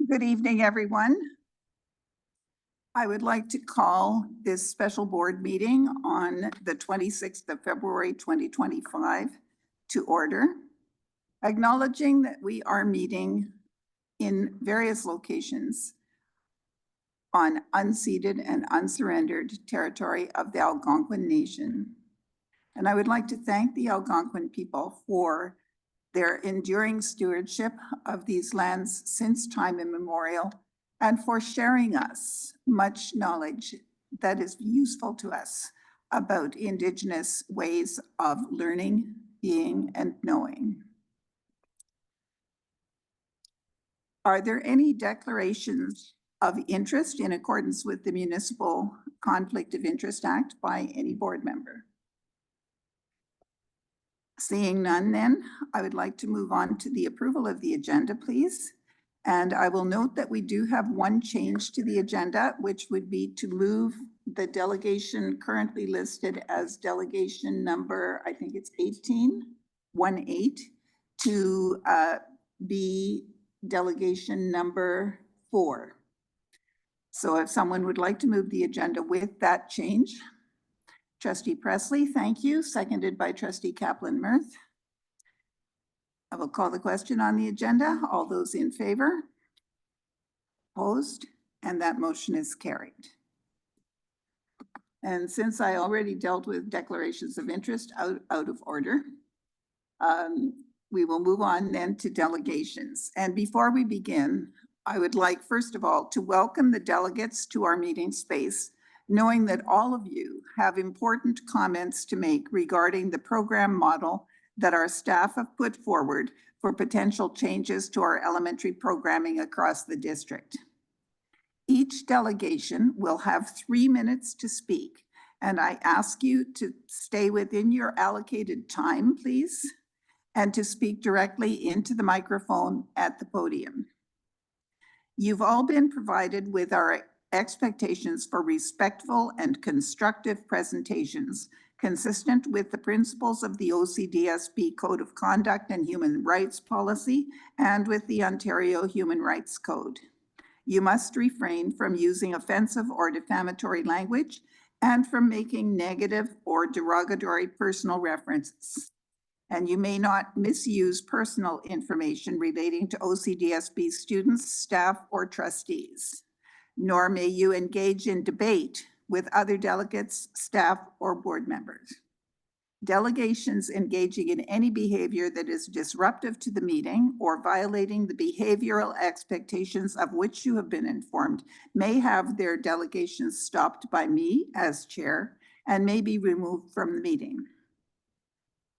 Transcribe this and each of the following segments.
Good evening, everyone. I would like to call this special board meeting on the 26th of February, 2025 to order, acknowledging that we are meeting in various locations on unceded and unsurrendered territory of the Algonquin Nation. And I would like to thank the Algonquin people for their enduring stewardship of these lands since time immemorial, and for sharing us much knowledge that is useful to us about Indigenous ways of learning, being, and knowing. Are there any declarations of interest in accordance with the Municipal Conflict of Interest Act by any board member? Seeing none, then, I would like to move on to the approval of the agenda, please. And I will note that we do have one change to the agenda, which would be to move the delegation currently listed as delegation number, I think it's 18, to be delegation number 4. So if someone would like to move the agenda with that change. Trustee Presley, thank you. Seconded by Trustee Kaplan-Murth. I will call the question on the agenda. All those in favor? Opposed? And that motion is carried. And since I already dealt with declarations of interest out of order, we will move on then to delegations. And before we begin, I would like, first of all, to welcome the delegates to our meeting space, knowing that all of you have important comments to make regarding the program model that our staff have put forward for potential changes to our elementary programming across the district. Each delegation will have 3 minutes to speak, and I ask you to stay within your allocated time, please, and to speak directly into the microphone at the podium. You've all been provided with our expectations for respectful and constructive presentations consistent with the principles of the OCDSB Code of Conduct and Human Rights Policy and with the Ontario Human Rights Code. You must refrain from using offensive or defamatory language and from making negative or derogatory personal references. And you may not misuse personal information relating to OCDSB students, staff, or trustees. Nor may you engage in debate with other delegates, staff, or board members. Delegations engaging in any behavior that is disruptive to the meeting or violating the behavioral expectations of which you have been informed may have their delegations stopped by me as chair and may be removed from the meeting.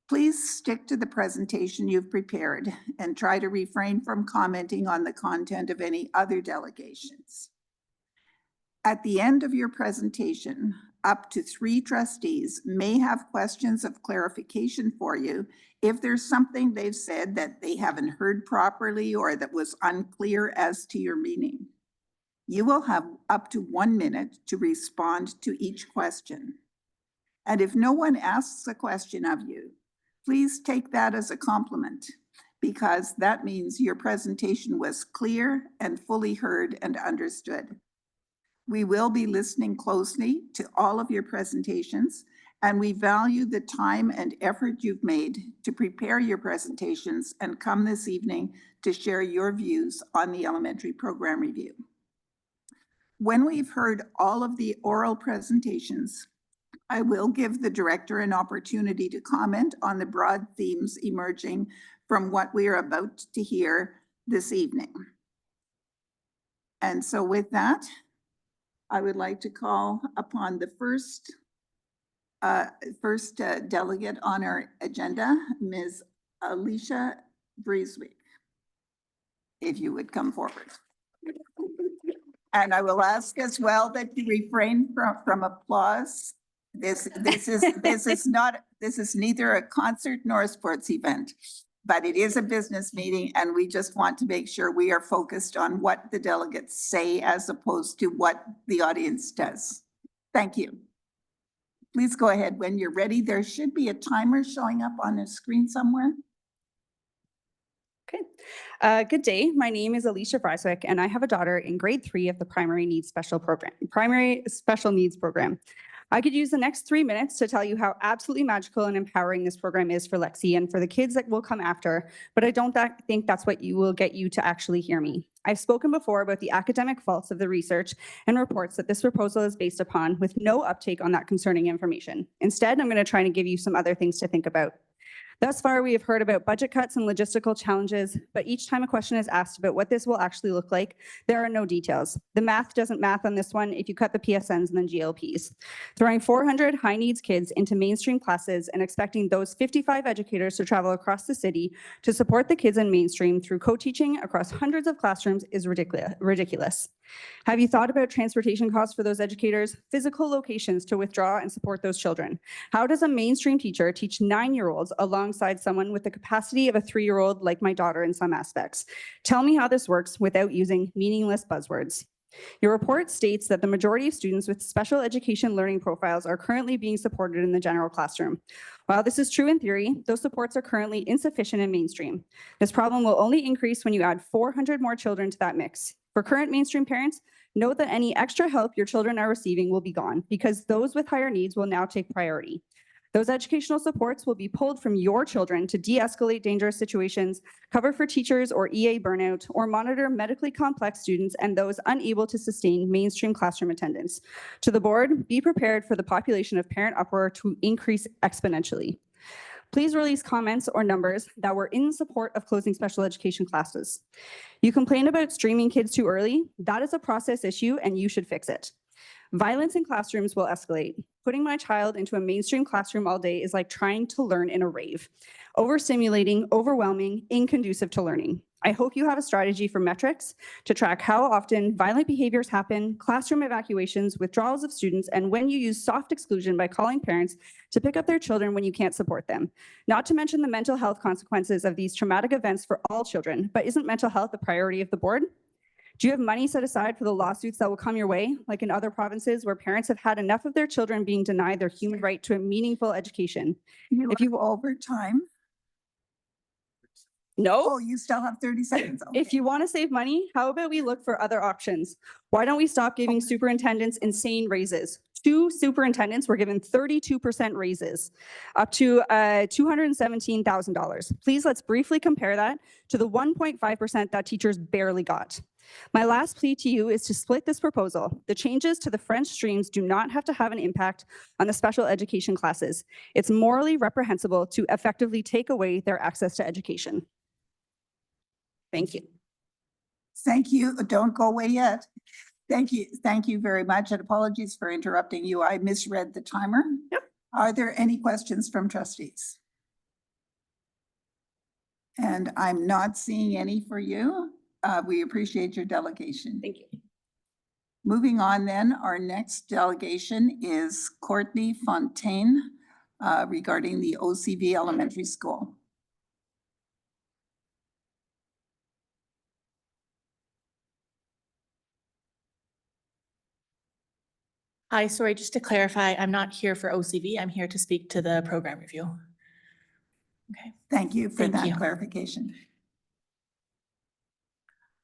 Please stick to the presentation you've prepared and try to refrain from commenting on the content of any other delegations. At the end of your presentation, up to 3 trustees may have questions of clarification for you if there's something they've said that they haven't heard properly or that was unclear as to your meaning. You will have up to 1 minute to respond to each question. And if no one asks a question of you, please take that as a compliment, because that means your presentation was clear and fully heard and understood. We will be listening closely to all of your presentations, and we value the time and effort you've made to prepare your presentations and come this evening to share your views on the elementary program review. When we've heard all of the oral presentations, I will give the director an opportunity to comment on the broad themes emerging from what we are about to hear this evening. And so with that, I would like to call upon the first delegate on our agenda, Ms. Alicia Breeswick, if you would come forward. And I will ask as well that you refrain from applause. This is neither a concert nor a sports event, but it is a business meeting, and we just want to make sure we are focused on what the delegates say as opposed to what the audience does. Thank you. Please go ahead when you're ready. There should be a timer showing up on the screen somewhere. Okay. Good day. My name is Alicia Breiswick, and I have a daughter in grade 3 of the primary special needs program. I could use the next 3 minutes to tell you how absolutely magical and empowering this program is for Lexi and for the kids that will come after, but I don't think that's what will get you to actually hear me. I've spoken before about the academic faults of the research and reports that this proposal is based upon, with no uptake on that concerning information. Instead, I'm going to try to give you some other things to think about. Thus far, we have heard about budget cuts and logistical challenges, but each time a question is asked about what this will actually look like, there are no details. The math doesn't math on this one if you cut the PSNs and the GLPs. Throwing 400 high needs kids into mainstream classes and expecting those 55 educators to travel across the city to support the kids in mainstream through co-teaching across hundreds of classrooms is ridiculous. Have you thought about transportation costs for those educators, physical locations to withdraw and support those children? How does a mainstream teacher teach 9-year-olds alongside someone with the capacity of a 3-year-old like my daughter in some aspects? Tell me how this works without using meaningless buzzwords. Your report states that the majority of students with special education learning profiles are currently being supported in the general classroom. While this is true in theory, those supports are currently insufficient in mainstream. This problem will only increase when you add 400 more children to that mix. For current mainstream parents, note that any extra help your children are receiving will be gone because those with higher needs will now take priority. Those educational supports will be pulled from your children to de-escalate dangerous situations, cover for teachers or EA burnout, or monitor medically complex students and those unable to sustain mainstream classroom attendance. To the board, be prepared for the population of parent uproar to increase exponentially. Please release comments or numbers that were in support of closing special education classes. You complain about streaming kids too early. That is a process issue and you should fix it. Violence in classrooms will escalate. Putting my child into a mainstream classroom all day is like trying to learn in a rave. Overstimulating, overwhelming, inconducive to learning. I hope you have a strategy for metrics to track how often violent behaviors happen, classroom evacuations, withdrawals of students, and when you use soft exclusion by calling parents to pick up their children when you can't support them. Not to mention the mental health consequences of these traumatic events for all children, but isn't mental health a priority of the board? Do you have money set aside for the lawsuits that will come your way, like in other provinces where parents have had enough of their children being denied their human right to a meaningful education? If you over time. No. Oh, you still have 30 seconds. Okay. If you want to save money, how about we look for other options? Why don't we stop giving superintendents insane raises? 2 superintendents were given 32% raises, up to $217,000. Please, let's briefly compare that to the 1.5% that teachers barely got. My last plea to you is to split this proposal. The changes to the French streams do not have to have an impact on the special education classes. It's morally reprehensible to effectively take away their access to education. Thank you. Thank you. Don't go away yet. Thank you. Thank you very much. And apologies for interrupting you. I misread the timer. Yep. Are there any questions from trustees? And I'm not seeing any for you. We appreciate your delegation. Thank you. Moving on then, our next delegation is Courtney Fontaine regarding the OCV Elementary School. Hi, sorry, just to clarify, I'm not here for OCV. I'm here to speak to the program review. Okay. Thank you for that clarification.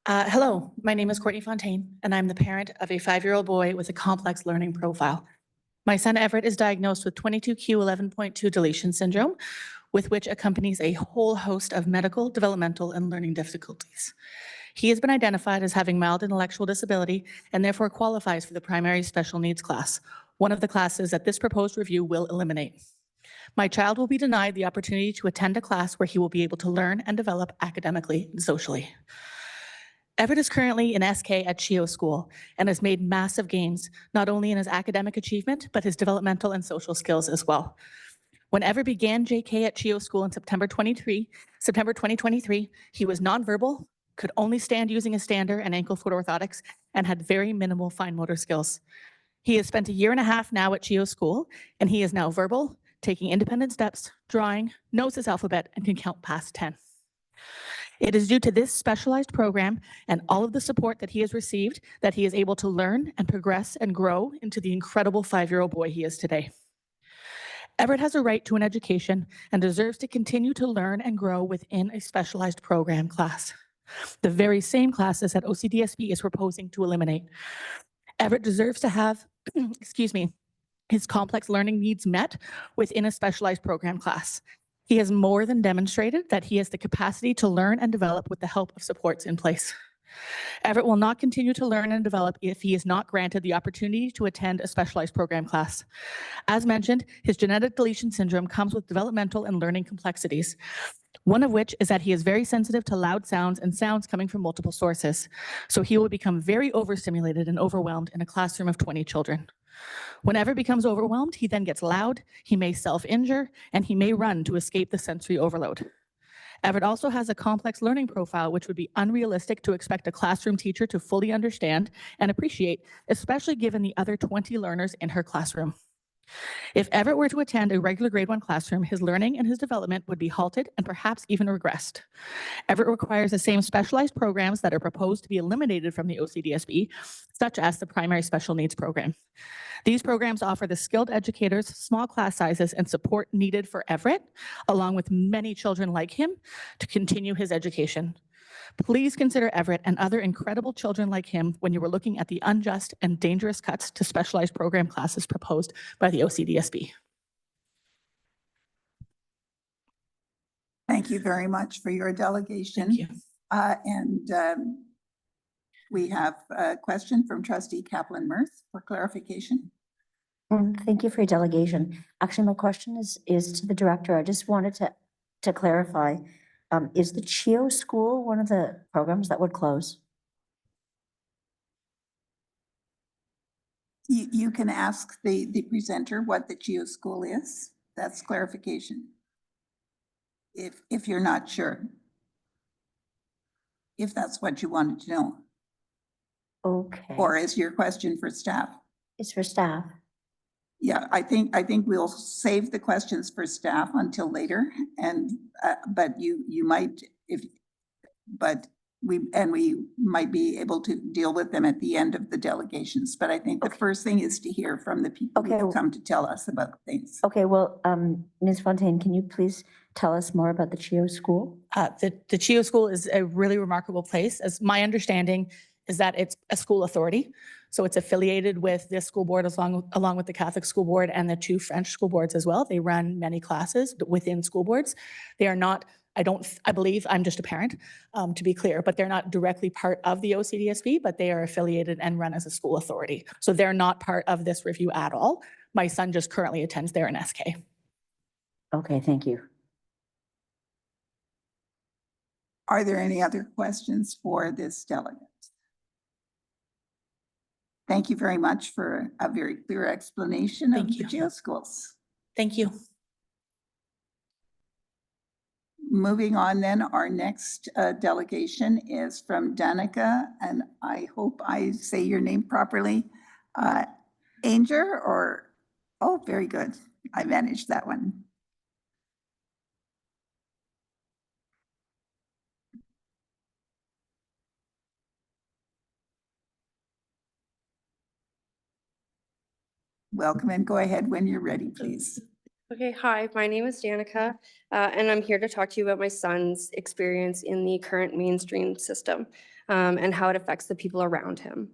Hello, my name is Courtney Fontaine, and I'm the parent of a 5-year-old boy with a complex learning profile. My son Everett is diagnosed with 22q11.2 deletion syndrome, with which accompanies a whole host of medical, developmental, and learning difficulties. He has been identified as having mild intellectual disability and therefore qualifies for the primary special needs class, one of the classes that this proposed review will eliminate. My child will be denied the opportunity to attend a class where he will be able to learn and develop academically and socially. Everett is currently in SK at CHEO School and has made massive gains, not only in his academic achievement, but his developmental and social skills as well. When Everett began JK at CHEO School in September 2023, he was nonverbal, could only stand using a stander and ankle foot orthotics, and had very minimal fine motor skills. He has spent 1.5 years now at CHEO School, and he is now verbal, taking independent steps, drawing, knows his alphabet, and can count past 10. It is due to this specialized program and all of the support that he has received that he is able to learn and progress and grow into the incredible 5-year-old boy he is today. Everett has a right to an education and deserves to continue to learn and grow within a specialized program class, the very same classes that OCDSB is proposing to eliminate. Everett deserves to have, excuse me, his complex learning needs met within a specialized program class. He has more than demonstrated that he has the capacity to learn and develop with the help of supports in place. Everett will not continue to learn and develop if he is not granted the opportunity to attend a specialized program class. As mentioned, his genetic deletion syndrome comes with developmental and learning complexities, one of which is that he is very sensitive to loud sounds and sounds coming from multiple sources. So he will become very overstimulated and overwhelmed in a classroom of 20 children. When Everett becomes overwhelmed, he then gets loud, he may self-injure, and he may run to escape the sensory overload. Everett also has a complex learning profile, which would be unrealistic to expect a classroom teacher to fully understand and appreciate, especially given the other 20 learners in her classroom. If Everett were to attend a regular grade 1 classroom, his learning and his development would be halted and perhaps even regressed. Everett requires the same specialized programs that are proposed to be eliminated from the OCDSB, such as the primary special needs program. These programs offer the skilled educators, small class sizes, and support needed for Everett, along with many children like him, to continue his education. Please consider Everett and other incredible children like him when you were looking at the unjust and dangerous cuts to specialized program classes proposed by the OCDSB. Thank you very much for your delegation. Thank you. We have a question from Trustee Kaplan-Murth for clarification. Thank you for your delegation. Actually, my question is to the director. I just wanted to clarify, is the CHIO school one of the programs that would close? You can ask the presenter what the CHIO school is. That's clarification. If you're not sure. If that's what you wanted to know. Okay. Or is your question for staff? It's for staff. Yeah, I think we'll save the questions for staff until later, and but you might we might be able to deal with them at the end of the delegations. But I think the first thing is to hear from the people who have come to tell us about things. Okay, well, Ms. Fontaine, can you please tell us more about the CHIO school? The CHIO school is a really remarkable place. As my understanding is that it's a school authority. So it's affiliated with this school board along with the Catholic school board and the 2 French school boards as well. They run many classes within school boards. They are not, I believe, I'm just a parent, to be clear, but they're not directly part of the OCDSB, but they are affiliated and run as a school authority. So they're not part of this review at all. My son just currently attends there in SK. Okay, thank you. Are there any other questions for this delegate? Thank you very much for a very clear explanation of the CHIO schools. Thank you. Moving on then, our next delegation is from Danica, and I hope I say your name properly. Ainger or, oh, very good. I managed that one. Welcome and go ahead when you're ready, please. Okay, hi, my name is Danica, and I'm here to talk to you about my son's experience in the current mainstream system and how it affects the people around him.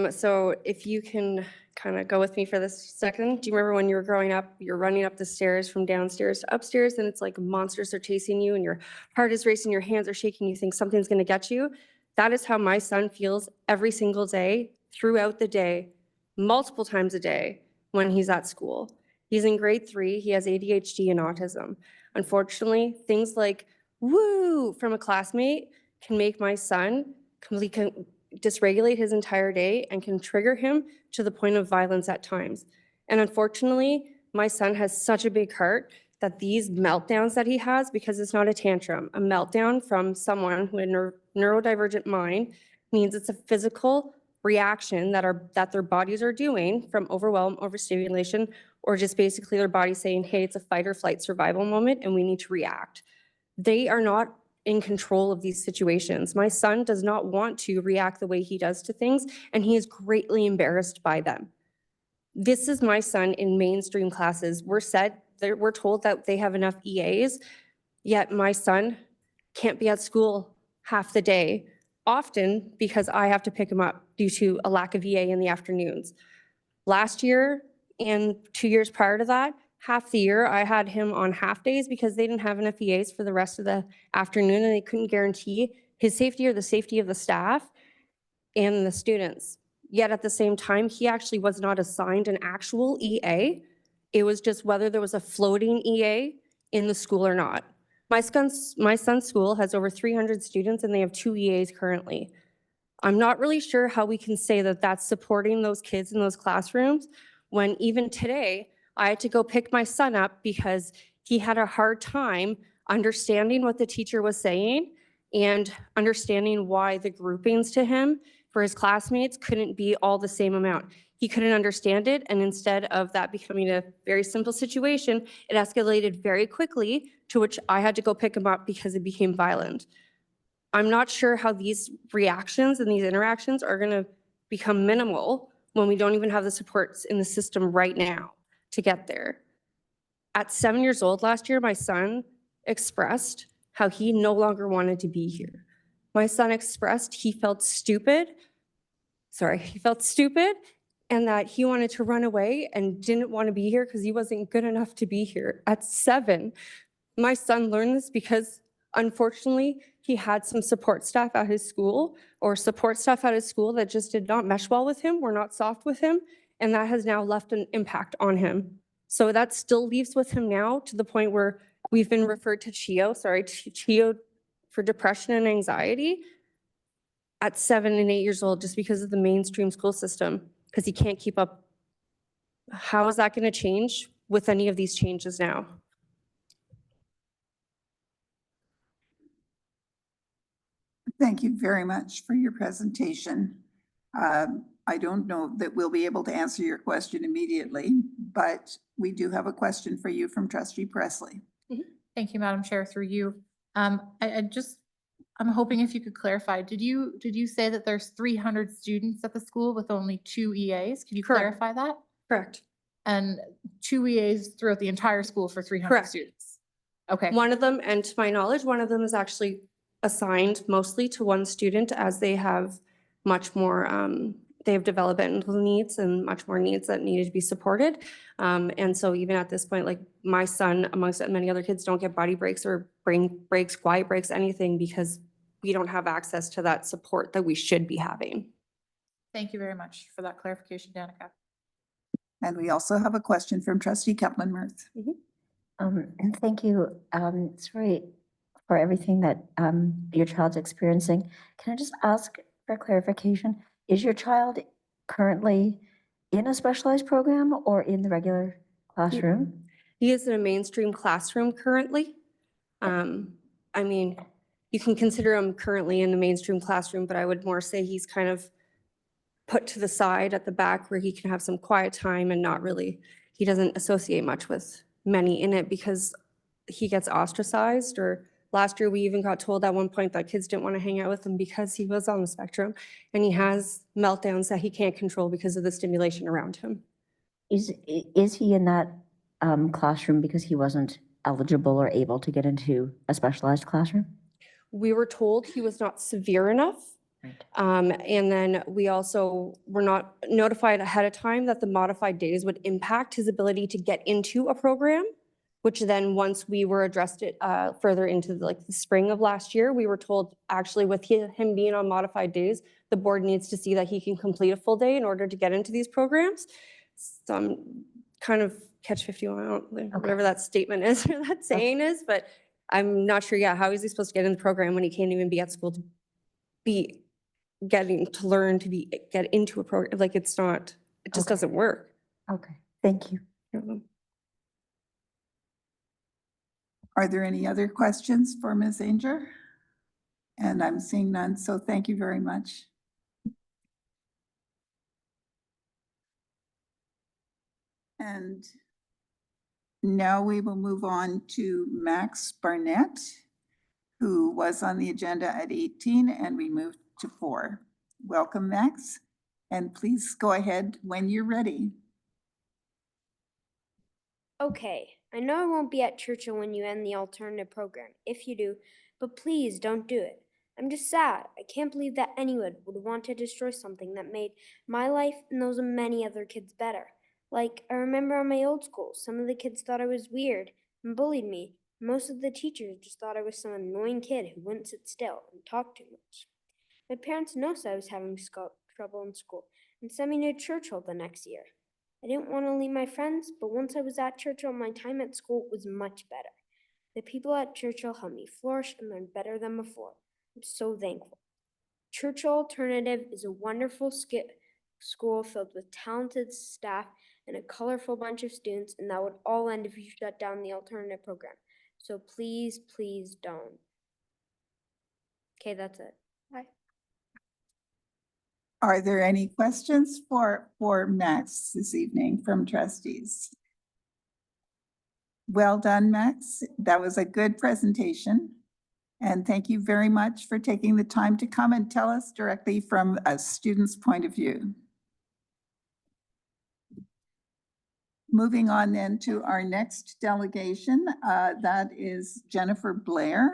So if you can kind of go with me for this second. Do you remember when you were growing up, you're running up the stairs from downstairs to upstairs, and it's like monsters are chasing you and your heart is racing, your hands are shaking, you think something's going to get you? That is how my son feels every single day, throughout the day, multiple times a day when he's at school. He's in grade 3, he has ADHD and autism. Unfortunately, things like woo from a classmate can make my son completely dysregulate his entire day and can trigger him to the point of violence at times. And unfortunately, my son has such a big heart that these meltdowns that he has, because it's not a tantrum, a meltdown from someone who had neurodivergent mind means it's a physical reaction that their bodies are doing from overwhelm, overstimulation, or just basically their body saying, hey, it's a fight or flight survival moment and we need to react. They are not in control of these situations. My son does not want to react the way he does to things, and he is greatly embarrassed by them. This is my son in mainstream classes. We're told that they have enough EAs, yet my son can't be at school half the day, often because I have to pick him up due to a lack of EA in the afternoons. Last year and 2 years prior to that, half the year I had him on half days because they didn't have enough EAs for the rest of the afternoon, and they couldn't guarantee his safety or the safety of the staff and the students. Yet at the same time, he actually was not assigned an actual EA. It was just whether there was a floating EA in the school or not. My son's school has over 300 students and they have 2 EAs currently. I'm not really sure how we can say that that's supporting those kids in those classrooms when even today I had to go pick my son up because he had a hard time understanding what the teacher was saying and understanding why the groupings to him for his classmates couldn't be all the same amount. He couldn't understand it, and instead of that becoming a very simple situation, it escalated very quickly, to which I had to go pick him up because it became violent. I'm not sure how these reactions and these interactions are going to become minimal when we don't even have the supports in the system right now to get there. At 7 years old last year, my son expressed how he no longer wanted to be here. My son expressed he felt stupid and that he wanted to run away and didn't want to be here because he wasn't good enough to be here. At 7, my son learned this because unfortunately he had some support staff at his school that just did not mesh well with him, were not soft with him, and that has now left an impact on him. So that still leaves with him now to the point where we've been referred to CHEO for depression and anxiety at 7 and 8 years old just because of the mainstream school system, because he can't keep up. How is that going to change with any of these changes now? Thank you very much for your presentation. I don't know that we'll be able to answer your question immediately, but we do have a question for you from Trustee Presley. Thank you, Madam Chair, through you. I'm hoping if you could clarify, did you say that there's 300 students at the school with only 2 EAs? Can you Correct. clarify that? Correct. And 2 EAs throughout the entire school for 300 Correct. students? Okay. One of them, and to my knowledge, one of them is actually assigned mostly to one student as they have much more, they have developmental needs and much more needs that needed to be supported. And so even at this point, like my son, amongst many other kids, don't get body breaks or brain breaks, quiet breaks, anything, because we don't have access to that support that we should be having. Thank you very much for that clarification, Danica. And we also have a question from Trustee Kaplan-Murth. And thank you. Sorry for everything that your child's experiencing. Can I just ask for clarification? Is your child currently in a specialized program or in the regular classroom? He is in a mainstream classroom currently. I mean, you can consider him currently in the mainstream classroom, but I would more say he's kind of put to the side at the back where he can have some quiet time and not really, he doesn't associate much with many in it because he gets ostracized. Or last year we even got told at one point that kids didn't want to hang out with him because he was on the spectrum, and he has meltdowns that he can't control because of the stimulation around him. Is he in that classroom because he wasn't eligible or able to get into a specialized classroom? We were told he was not severe enough. Right. And then we also were not notified ahead of time that the modified days would impact his ability to get into a program, which then once we were addressed it further into the spring of last year, we were told actually with him being on modified days, the board needs to see that he can complete a full day in order to get into these programs. So I'm kind of catch 51, whatever that statement is or that saying is, but I'm not sure, how is he supposed to get in the program when he can't even be at school to be getting to learn to get into a program? Like it's not, it just doesn't work. Okay, thank you. Are there any other questions for Ms. Ainger? And I'm seeing none, so thank you very much. And now we will move on to Max Barnett, who was on the agenda at 18 and we moved to 4. Welcome, Max, and please go ahead when you're ready. Okay, I know I won't be at Churchill when you end the alternative program, if you do, but please don't do it. I'm just sad. I can't believe that anyone would want to destroy something that made my life and those of many other kids better. Like, I remember on my old school, some of the kids thought I was weird and bullied me. Most of the teachers just thought I was some annoying kid who wouldn't sit still and talk too much. My parents noticed I was having trouble in school and sent me to Churchill the next year. I didn't want to leave my friends, but once I was at Churchill, my time at school was much better. The people at Churchill helped me flourish and learn better than before. I'm so thankful. Churchill Alternative is a wonderful school filled with talented staff and a colorful bunch of students, and that would all end if you shut down the alternative program. So please, please don't. Okay, that's it. Bye. Are there any questions for Max this evening from trustees? Well done, Max. That was a good presentation. And thank you very much for taking the time to come and tell us directly from a student's point of view. Moving on then to our next delegation, that is Jennifer Blair.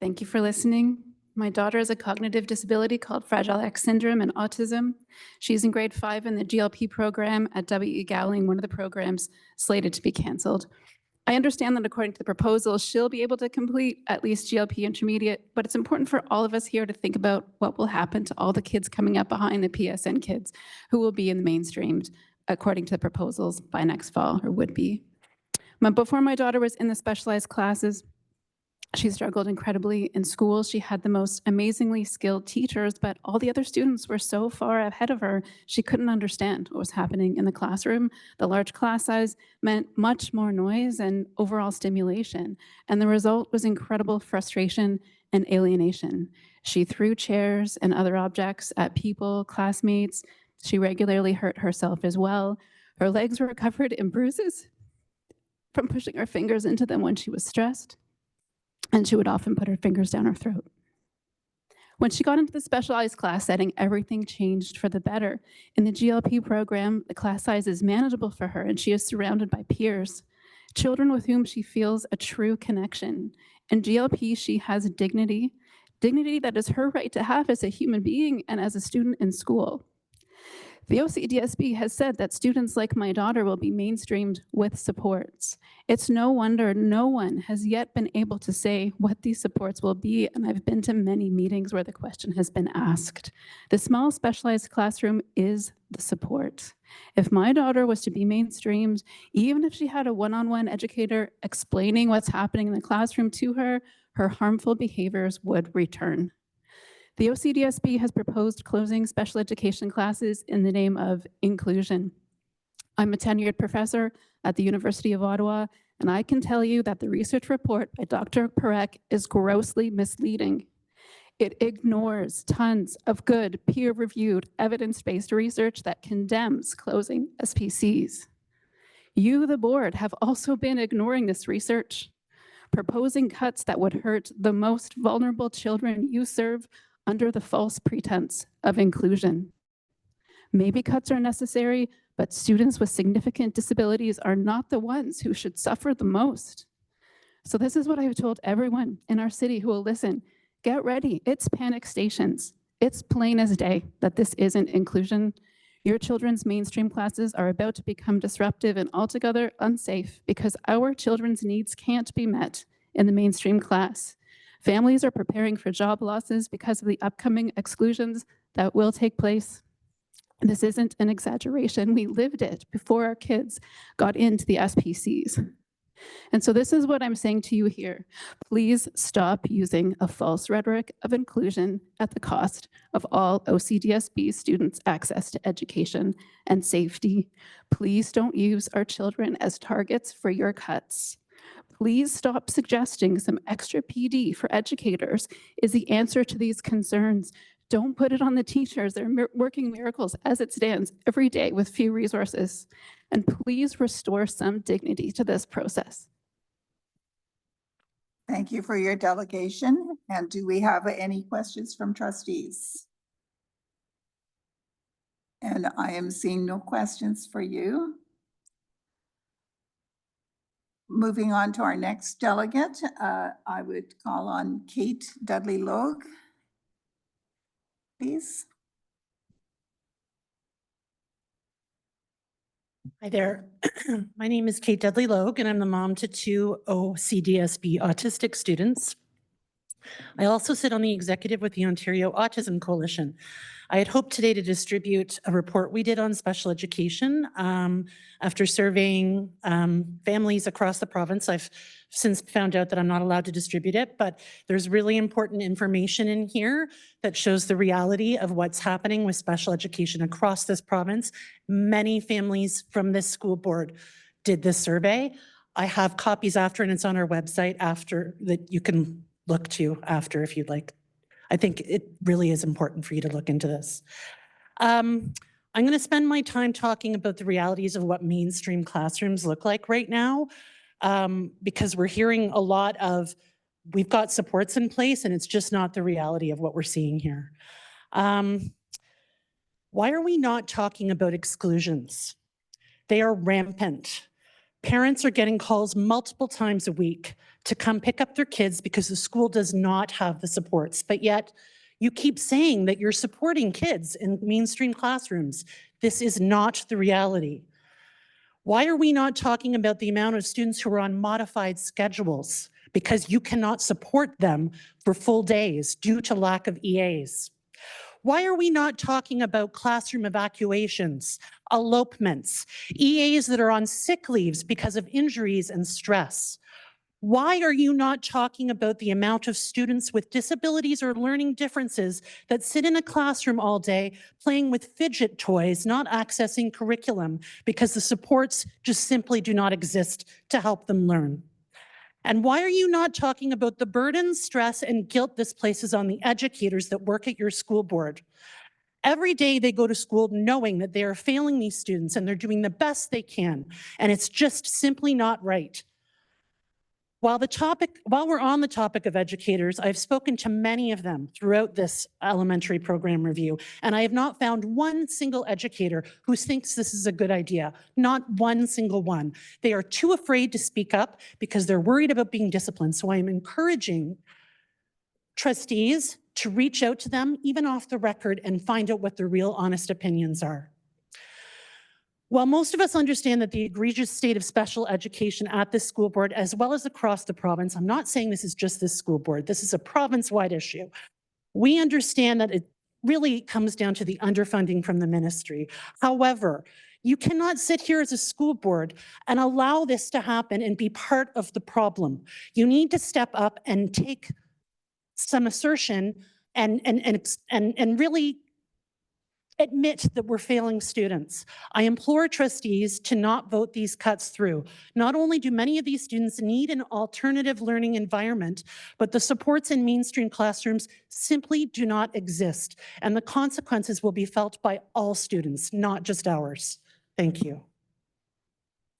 Thank you for listening. My daughter has a cognitive disability called Fragile X syndrome and autism. She's in grade 5 in the GLP program at W.E. Gowling, one of the programs slated to be canceled. I understand that according to the proposal, she'll be able to complete at least GLP intermediate, but it's important for all of us here to think about what will happen to all the kids coming up behind the PSN kids who will be in the mainstreamed according to the proposals by next fall, or would be. Before my daughter was in the specialized classes, she struggled incredibly in school. She had the most amazingly skilled teachers, but all the other students were so far ahead of her, she couldn't understand what was happening in the classroom. The large class size meant much more noise and overall stimulation, and the result was incredible frustration and alienation. She threw chairs and other objects at people, classmates. She regularly hurt herself as well. Her legs were covered in bruises from pushing her fingers into them when she was stressed. And she would often put her fingers down her throat. When she got into the specialized class setting, everything changed for the better. In the GLP program, the class size is manageable for her, and she is surrounded by peers, children with whom she feels a true connection. In GLP, she has dignity that is her right to have as a human being and as a student in school. The OCDSB has said that students like my daughter will be mainstreamed with supports. It's no wonder no one has yet been able to say what these supports will be, and I've been to many meetings where the question has been asked. The small specialized classroom is the support. If my daughter was to be mainstreamed, even if she had a one-on-one educator explaining what's happening in the classroom to her, her harmful behaviors would return. The OCDSB has proposed closing special education classes in the name of inclusion. I'm a tenured professor at the University of Ottawa, and I can tell you that the research report by Dr. Parekh is grossly misleading. It ignores tons of good, peer-reviewed, evidence-based research that condemns closing SPCs. You, the board, have also been ignoring this research, proposing cuts that would hurt the most vulnerable children you serve under the false pretense of inclusion. Maybe cuts are necessary, but students with significant disabilities are not the ones who should suffer the most. So this is what I've told everyone in our city who will listen. Get ready, it's panic stations. It's plain as day that this isn't inclusion. Your children's mainstream classes are about to become disruptive and altogether unsafe because our children's needs can't be met in the mainstream class. Families are preparing for job losses because of the upcoming exclusions that will take place. This isn't an exaggeration. We lived it before our kids got into the SPCs. And so this is what I'm saying to you here. Please stop using a false rhetoric of inclusion at the cost of all OCDSB students' access to education and safety. Please don't use our children as targets for your cuts. Please stop suggesting some extra PD for educators is the answer to these concerns. Don't put it on the teachers. They're working miracles as it stands every day with few resources. And please restore some dignity to this process. Thank you for your delegation. And do we have any questions from trustees? And I am seeing no questions for you. Moving on to our next delegate, I would call on Kate Dudley-Logue, please. Hi there. My name is Kate Dudley-Logue, and I'm the mom to 2 OCDSB autistic students. I also sit on the executive with the Ontario Autism Coalition. I had hoped today to distribute a report we did on special education. After surveying families across the province, I've since found out that I'm not allowed to distribute it, but there's really important information in here that shows the reality of what's happening with special education across this province. Many families from this school board did this survey. I have copies after, and it's on our website after, that you can look to after if you'd like. I think it really is important for you to look into this. I'm going to spend my time talking about the realities of what mainstream classrooms look like right now, because we're hearing a lot of, we've got supports in place, and it's just not the reality of what we're seeing here. Why are we not talking about exclusions? They are rampant. Parents are getting calls multiple times a week to come pick up their kids because the school does not have the supports, but yet you keep saying that you're supporting kids in mainstream classrooms. This is not the reality. Why are we not talking about the amount of students who are on modified schedules because you cannot support them for full days due to lack of EAs? Why are we not talking about classroom evacuations, elopements, EAs that are on sick leaves because of injuries and stress? Why are you not talking about the amount of students with disabilities or learning differences that sit in a classroom all day playing with fidget toys, not accessing curriculum because the supports just simply do not exist to help them learn? And why are you not talking about the burden, stress, and guilt this places on the educators that work at your school board? Every day they go to school knowing that they are failing these students and they're doing the best they can, and it's just simply not right. While we're on the topic of educators, I've spoken to many of them throughout this elementary program review, and I have not found one single educator who thinks this is a good idea. Not one single one. They are too afraid to speak up because they're worried about being disciplined. So I'm encouraging trustees to reach out to them, even off the record, and find out what their real honest opinions are. While most of us understand that the egregious state of special education at this school board, as well as across the province, I'm not saying this is just this school board, this is a province-wide issue. We understand that it really comes down to the underfunding from the ministry. However, you cannot sit here as a school board and allow this to happen and be part of the problem. You need to step up and take some assertion and really admit that we're failing students. I implore trustees to not vote these cuts through. Not only do many of these students need an alternative learning environment, but the supports in mainstream classrooms simply do not exist, and the consequences will be felt by all students, not just ours. Thank you.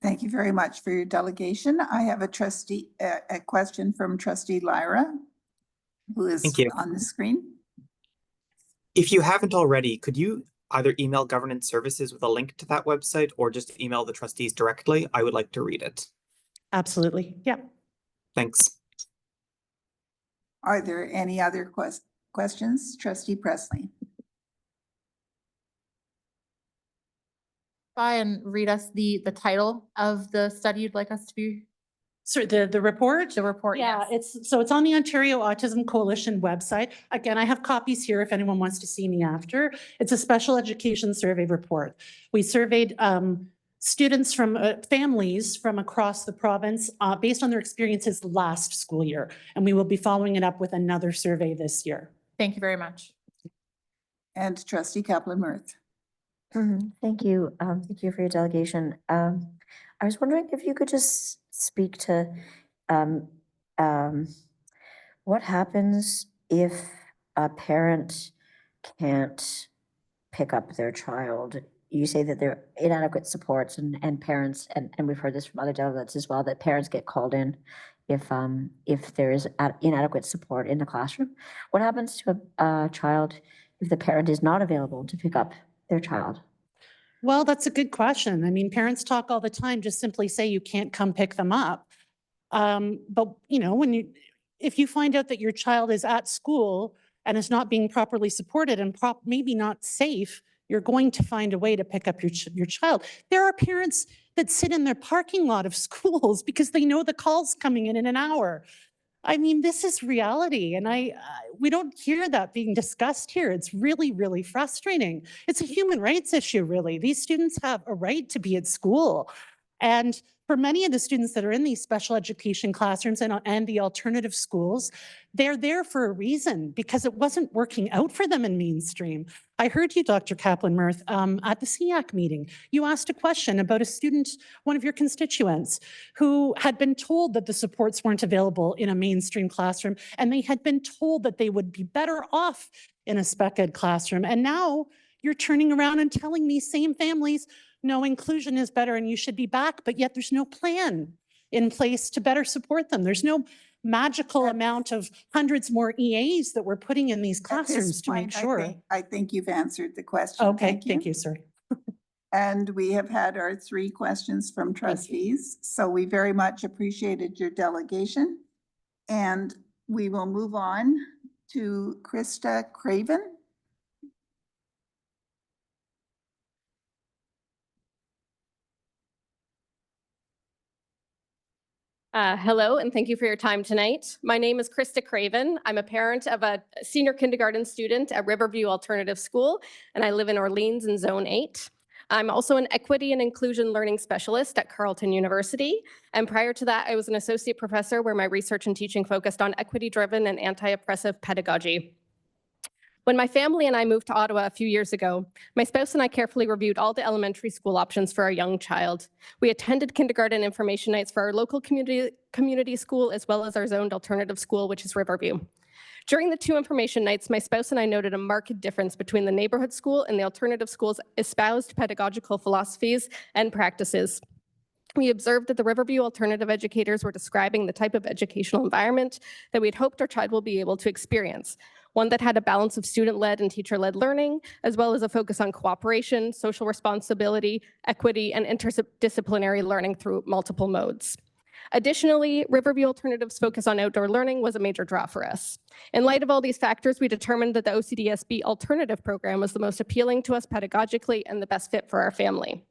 Thank you very much for your delegation. I have a question from Trustee Lyra, who is Thank you. on the screen. If you haven't already, could you either email governance services with a link to that website or just email the trustees directly? I would like to read it. Absolutely. Yeah. Thanks. Are there any other questions? Trustee Presley. Try and read us the title of the study you'd like us to be. So the report? The report, Yeah, yes. it's on the Ontario Autism Coalition website. Again, I have copies here if anyone wants to see me after. It's a special education survey report. We surveyed students from families from across the province based on their experiences last school year, and we will be following it up with another survey this year. Thank you very much. And Trustee Kaplan-Murth. Thank you. Thank you for your delegation. I was wondering if you could just speak to what happens if a parent can't pick up their child. You say that there are inadequate supports and parents, and we've heard this from other delegates as well, that parents get called in if there is inadequate support in the classroom? What happens to a child if the parent is not available to pick up their child? Well, that's a good question. I mean, parents talk all the time, just simply say you can't come pick them up. But you know, if you find out that your child is at school and is not being properly supported and maybe not safe, you're going to find a way to pick up your child. There are parents that sit in their parking lot of schools because they know the call's coming in an hour. I mean, this is reality, and we don't hear that being discussed here. It's really, really frustrating. It's a human rights issue, really. These students have a right to be at school. And for many of the students that are in these special education classrooms and the alternative schools, they're there for a reason, because it wasn't working out for them in mainstream. I heard you, Dr. Kaplan-Murth, at the SEAC meeting. You asked a question about a student, one of your constituents, who had been told that the supports weren't available in a mainstream classroom, and they had been told that they would be better off in a spec ed classroom. And now you're turning around and telling these same families, no, inclusion is better and you should be back, but yet there's no plan in place to better support them. There's no magical amount of hundreds more EAs that we're putting in these classrooms to make sure. I think you've answered the question. Okay, thank you, sir. And we have had our 3 questions from trustees. So we very much appreciated your delegation. And we will move on to Krista Craven. Hello, and thank you for your time tonight. My name is Krista Craven. I'm a parent of a senior kindergarten student at Riverview Alternative School, and I live in Orleans in Zone 8. I'm also an equity and inclusion learning specialist at Carleton University. And prior to that, I was an associate professor where my research and teaching focused on equity-driven and anti-oppressive pedagogy. When my family and I moved to Ottawa a few years ago, my spouse and I carefully reviewed all the elementary school options for our young child. We attended kindergarten information nights for our local community school, as well as our zoned alternative school, which is Riverview. During the 2 information nights, my spouse and I noted a marked difference between the neighborhood school and the alternative school's espoused pedagogical philosophies and practices. We observed that the Riverview alternative educators were describing the type of educational environment that we had hoped our child will be able to experience. One that had a balance of student-led and teacher-led learning, as well as a focus on cooperation, social responsibility, equity, and interdisciplinary learning through multiple modes. Additionally, Riverview Alternative's focus on outdoor learning was a major draw for us. In light of all these factors, we determined that the OCDSB alternative program was the most appealing to us pedagogically and the best fit for our family.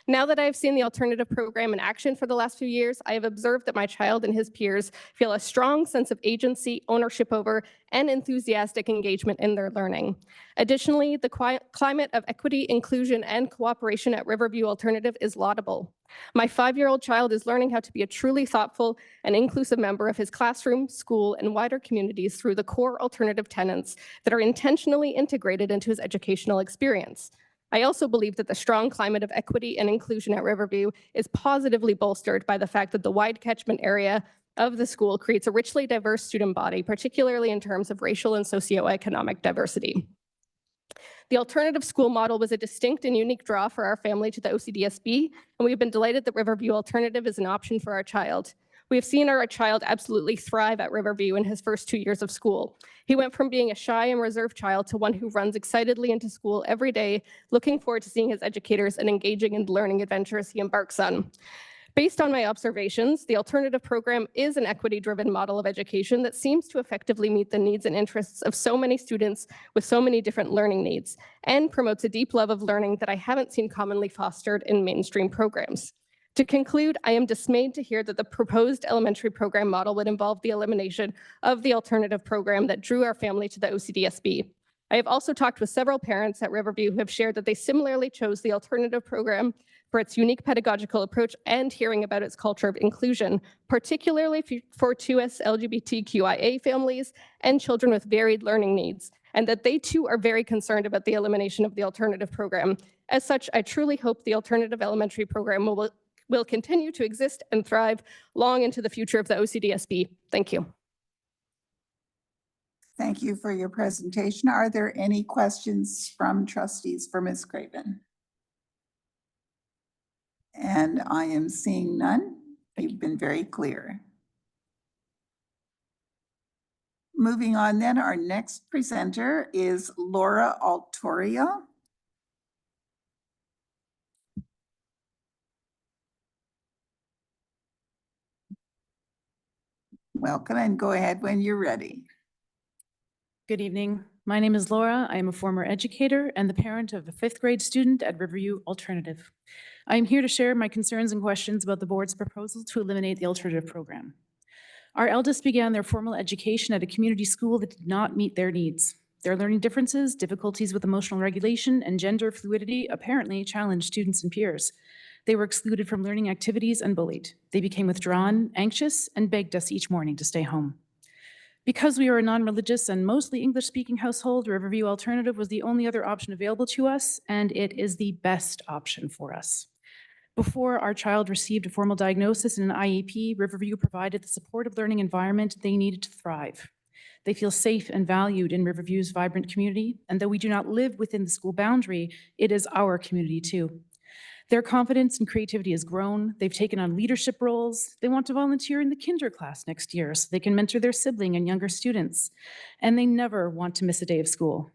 Now that I've seen the alternative program in action for the last few years, I have observed that my child and his peers feel a strong sense of agency, ownership over, and enthusiastic engagement in their learning. Additionally, the climate of equity, inclusion, and cooperation at Riverview Alternative is laudable. My 5-year-old child is learning how to be a truly thoughtful and inclusive member of his classroom, school, and wider communities through the core alternative tenets that are intentionally integrated into his educational experience. I also believe that the strong climate of equity and inclusion at Riverview is positively bolstered by the fact that the wide catchment area of the school creates a richly diverse student body, particularly in terms of racial and socioeconomic diversity. The alternative school model was a distinct and unique draw for our family to the OCDSB, and we've been delighted that Riverview Alternative is an option for our child. We have seen our child absolutely thrive at Riverview in his first 2 years of school. He went from being a shy and reserved child to one who runs excitedly into school every day, looking forward to seeing his educators and engaging in the learning adventures he embarks on. Based on my observations, the alternative program is an equity-driven model of education that seems to effectively meet the needs and interests of so many students with so many different learning needs, and promotes a deep love of learning that I haven't seen commonly fostered in mainstream programs. To conclude, I am dismayed to hear that the proposed elementary program model would involve the elimination of the alternative program that drew our family to the OCDSB. I have also talked with several parents at Riverview who have shared that they similarly chose the alternative program for its unique pedagogical approach and hearing about its culture of inclusion, particularly for 2S LGBTQIA families and children with varied learning needs, and that they too are very concerned about the elimination of the alternative program. As such, I truly hope the alternative elementary program will continue to exist and thrive long into the future of the OCDSB. Thank you. Thank you for your presentation. Are there any questions from trustees for Ms. Craven? And I am seeing none. You've been very clear. Moving on then, our next presenter is Laura Altoria. Welcome, and go ahead when you're ready. Good evening. My name is Laura. I am a former educator and the parent of a 5th grade student at Riverview Alternative. I am here to share my concerns and questions about the board's proposal to eliminate the alternative program. Our eldest began their formal education at a community school that did not meet their needs. Their learning differences, difficulties with emotional regulation, and gender fluidity apparently challenged students and peers. They were excluded from learning activities and bullied. They became withdrawn, anxious, and begged us each morning to stay home. Because we are a non-religious and mostly English-speaking household, Riverview Alternative was the only other option available to us, and it is the best option for us. Before our child received a formal diagnosis and an IEP, Riverview provided the supportive learning environment they needed to thrive. They feel safe and valued in Riverview's vibrant community, and though we do not live within the school boundary, it is our community too. Their confidence and creativity has grown. They've taken on leadership roles. They want to volunteer in the kinder class next year so they can mentor their sibling and younger students. And they never want to miss a day of school.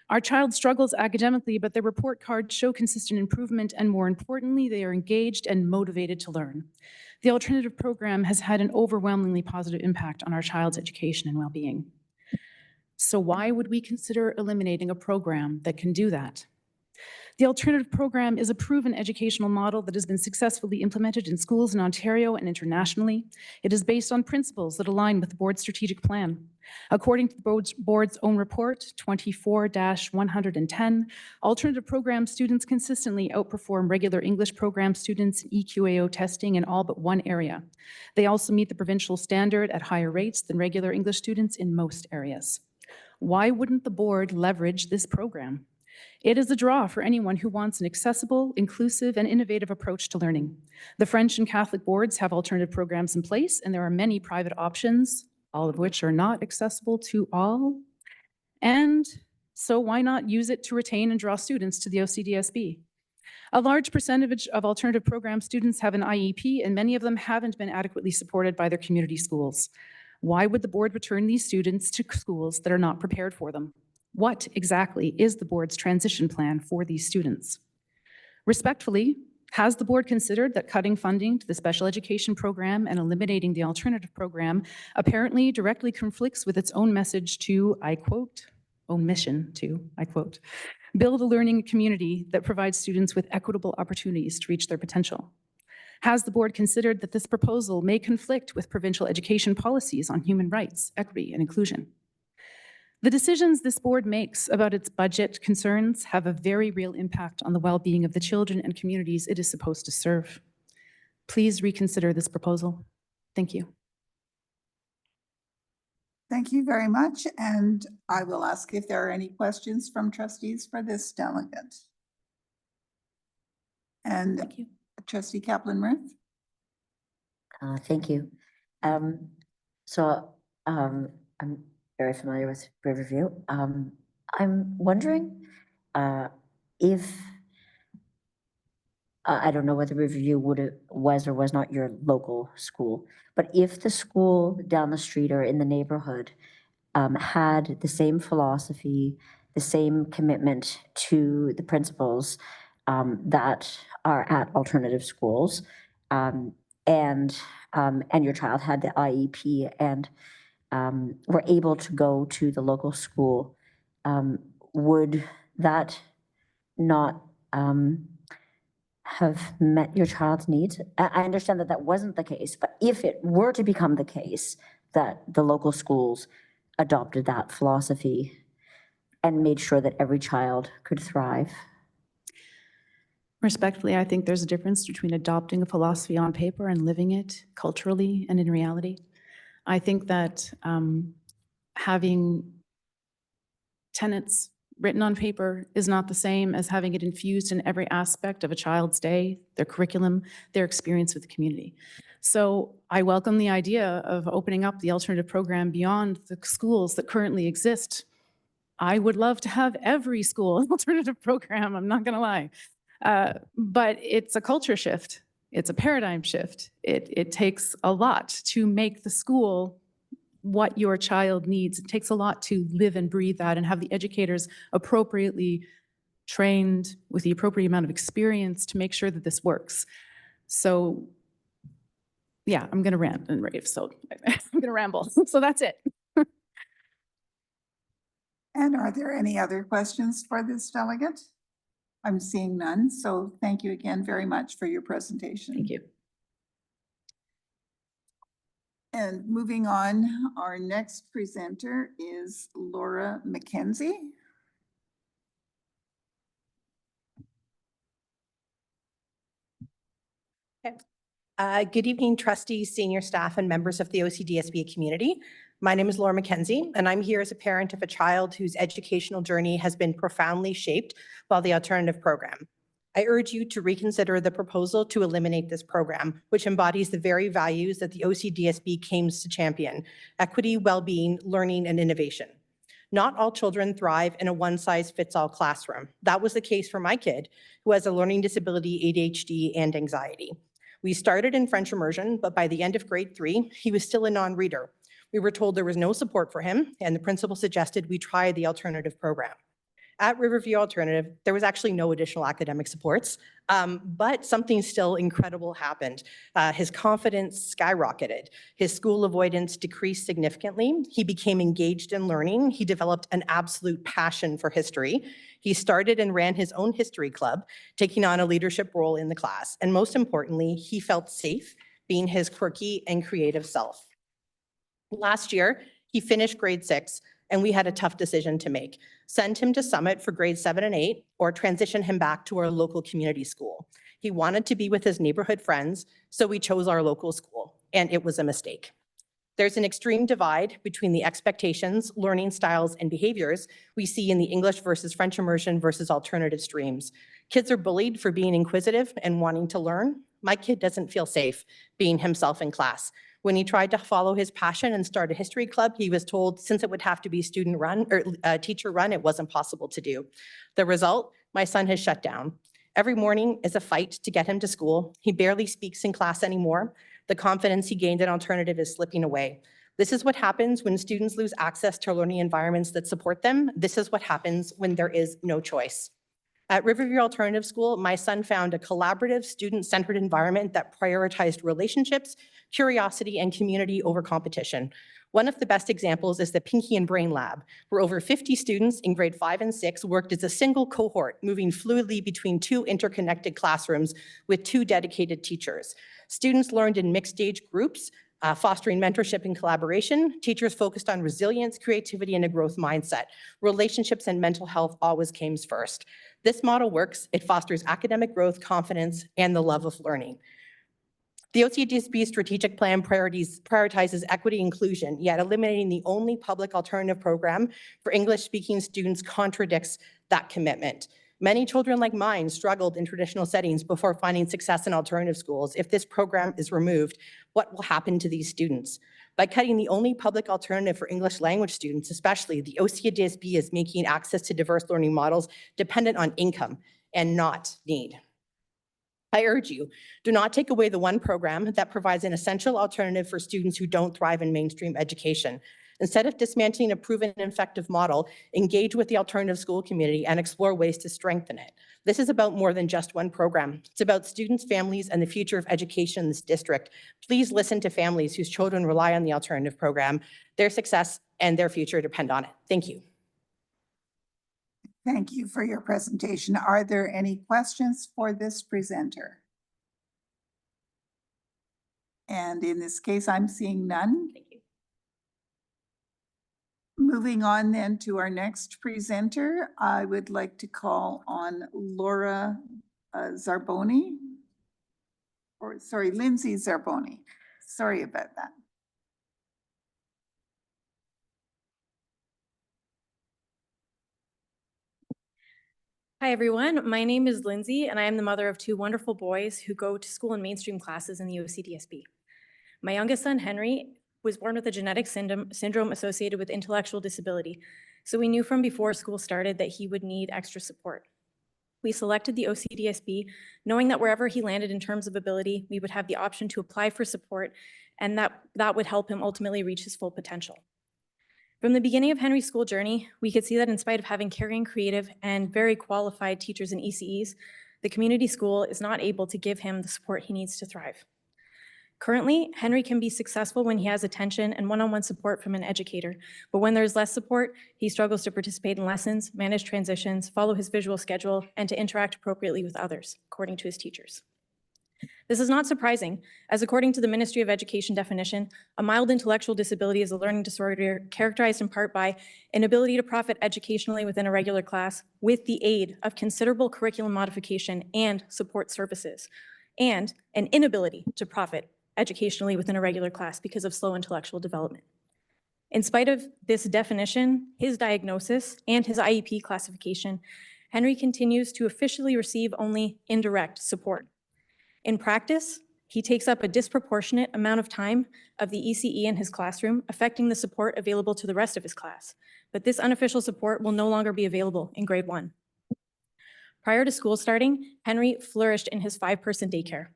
Our child struggles academically, but their report cards show consistent improvement, and more importantly, they are engaged and motivated to learn. The alternative program has had an overwhelmingly positive impact on our child's education and well-being. So why would we consider eliminating a program that can do that? The alternative program is a proven educational model that has been successfully implemented in schools in Ontario and internationally. It is based on principles that align with the board's strategic plan. According to the board's own report, 24-110, alternative program students consistently outperform regular English program students in EQAO testing in all but one area. They also meet the provincial standard at higher rates than regular English students in most areas. Why wouldn't the board leverage this program? It is a draw for anyone who wants an accessible, inclusive, and innovative approach to learning. The French and Catholic boards have alternative programs in place, and there are many private options, all of which are not accessible to all. And so why not use it to retain and draw students to the OCDSB? A large percentage of alternative program students have an IEP, and many of them haven't been adequately supported by their community schools. Why would the board return these students to schools that are not prepared for them? What exactly is the board's transition plan for these students? Respectfully, has the board considered that cutting funding to the special education program and eliminating the alternative program apparently directly conflicts with its own message to, I quote, own mission to, I quote, build a learning community that provides students with equitable opportunities to reach their potential? Has the board considered that this proposal may conflict with provincial education policies on human rights, equity, and inclusion? The decisions this board makes about its budget concerns have a very real impact on the well-being of the children and communities it is supposed to serve. Please reconsider this proposal. Thank you. Thank you very much. And I will ask if there are any questions from trustees for this delegate. And Thank you. Trustee Kaplan-Murphy. Thank you. I'm very familiar with Riverview. I'm wondering if, I don't know whether Riverview was or was not your local school, but if the school down the street or in the neighborhood had the same philosophy, the same commitment to the principles that are at alternative schools, and your child had the IEP and were able to go to the local school, would that not have met your child's needs? I understand that that wasn't the case, but if it were to become the case that the local schools adopted that philosophy and made sure that every child could thrive. Respectfully, I think there's a difference between adopting a philosophy on paper and living it culturally and in reality. I think that having tenets written on paper is not the same as having it infused in every aspect of a child's day, their curriculum, their experience with the community. So I welcome the idea of opening up the alternative program beyond the schools that currently exist. I would love to have every school an alternative program, I'm not gonna lie. But it's a culture shift. It's a paradigm shift. It takes a lot to make the school what your child needs. It takes a lot to live and breathe that and have the educators appropriately trained with the appropriate amount of experience to make sure that this works. So yeah, I'm going to rant and rave. So I'm going to ramble. So that's it. And are there any other questions for this delegate? I'm seeing none, so thank you again very much for your presentation. Thank you. And moving on, our next presenter is Laura McKenzie. Good evening, trustees, senior staff, and members of the OCDSB community. My name is Laura McKenzie, and I'm here as a parent of a child whose educational journey has been profoundly shaped by the alternative program. I urge you to reconsider the proposal to eliminate this program, which embodies the very values that the OCDSB aims to champion: equity, well-being, learning, and innovation. Not all children thrive in a one-size-fits-all classroom. That was the case for my kid, who has a learning disability, ADHD, and anxiety. We started in French immersion, but by the end of grade 3, he was still a non-reader. We were told there was no support for him, and the principal suggested we try the alternative program. At Riverview Alternative, there was actually no additional academic supports, but something still incredible happened. His confidence skyrocketed. His school avoidance decreased significantly. He became engaged in learning. He developed an absolute passion for history. He started and ran his own history club, taking on a leadership role in the class. And most importantly, he felt safe being his quirky and creative self. Last year, he finished grade 6, and we had a tough decision to make: send him to Summit for grades 7 and 8, or transition him back to our local community school. He wanted to be with his neighborhood friends, so we chose our local school, and it was a mistake. There's an extreme divide between the expectations, learning styles, and behaviors we see in the English versus French immersion versus alternative streams. Kids are bullied for being inquisitive and wanting to learn. My kid doesn't feel safe being himself in class. When he tried to follow his passion and start a history club, he was told since it would have to be student run or teacher run, it wasn't possible to do. The result, my son has shut down. Every morning is a fight to get him to school. He barely speaks in class anymore. The confidence he gained in alternative is slipping away. This is what happens when students lose access to learning environments that support them. This is what happens when there is no choice. At Riverview Alternative School, my son found a collaborative, student-centered environment that prioritized relationships, curiosity, and community over competition. One of the best examples is the Pinky and Brain Lab, where over 50 students in grade 5 and 6 worked as a single cohort, moving fluidly between 2 interconnected classrooms with 2 dedicated teachers. Students learned in mixed-age groups, fostering mentorship and collaboration. Teachers focused on resilience, creativity, and a growth mindset. Relationships and mental health always came first. This model works. It fosters academic growth, confidence, and the love of learning. The OCDSB strategic plan prioritizes equity inclusion, yet eliminating the only public alternative program for English-speaking students contradicts that commitment. Many children like mine struggled in traditional settings before finding success in alternative schools. If this program is removed, what will happen to these students? By cutting the only public alternative for English language students, especially, the OCDSB is making access to diverse learning models dependent on income and not need. I urge you, do not take away the one program that provides an essential alternative for students who don't thrive in mainstream education. Instead of dismantling a proven and effective model, engage with the alternative school community and explore ways to strengthen it. This is about more than just one program. It's about students, families, and the future of education in this district. Please listen to families whose children rely on the alternative program. Their success and their future depend on it. Thank you. Thank you for your presentation. Are there any questions for this presenter? And in this case, I'm seeing none. Thank you. Moving on then to our next presenter, I would like to call on Laura Zarboni, or sorry, Lindsay Zarboni. Sorry about that. Hi, everyone. My name is Lindsay, and I am the mother of 2 wonderful boys who go to school in mainstream classes in the OCDSB. My youngest son, Henry, was born with a genetic syndrome associated with intellectual disability, so we knew from before school started that he would need extra support. We selected the OCDSB, knowing that wherever he landed in terms of ability, we would have the option to apply for support, and that would help him ultimately reach his full potential. From the beginning of Henry's school journey, we could see that in spite of having caring, creative, and very qualified teachers and ECEs, the community school is not able to give him the support he needs to thrive. Currently, Henry can be successful when he has attention and one-on-one support from an educator, but when there's less support, he struggles to participate in lessons, manage transitions, follow his visual schedule, and to interact appropriately with others, according to his teachers. This is not surprising, as according to the Ministry of Education definition, a mild intellectual disability is a learning disorder characterized in part by inability to profit educationally within a regular class with the aid of considerable curriculum modification and support services, and an inability to profit educationally within a regular class because of slow intellectual development. In spite of this definition, his diagnosis, and his IEP classification, Henry continues to officially receive only indirect support. In practice, he takes up a disproportionate amount of time of the ECE in his classroom, affecting the support available to the rest of his class. But this unofficial support will no longer be available in grade 1. Prior to school starting, Henry flourished in his 5-person daycare,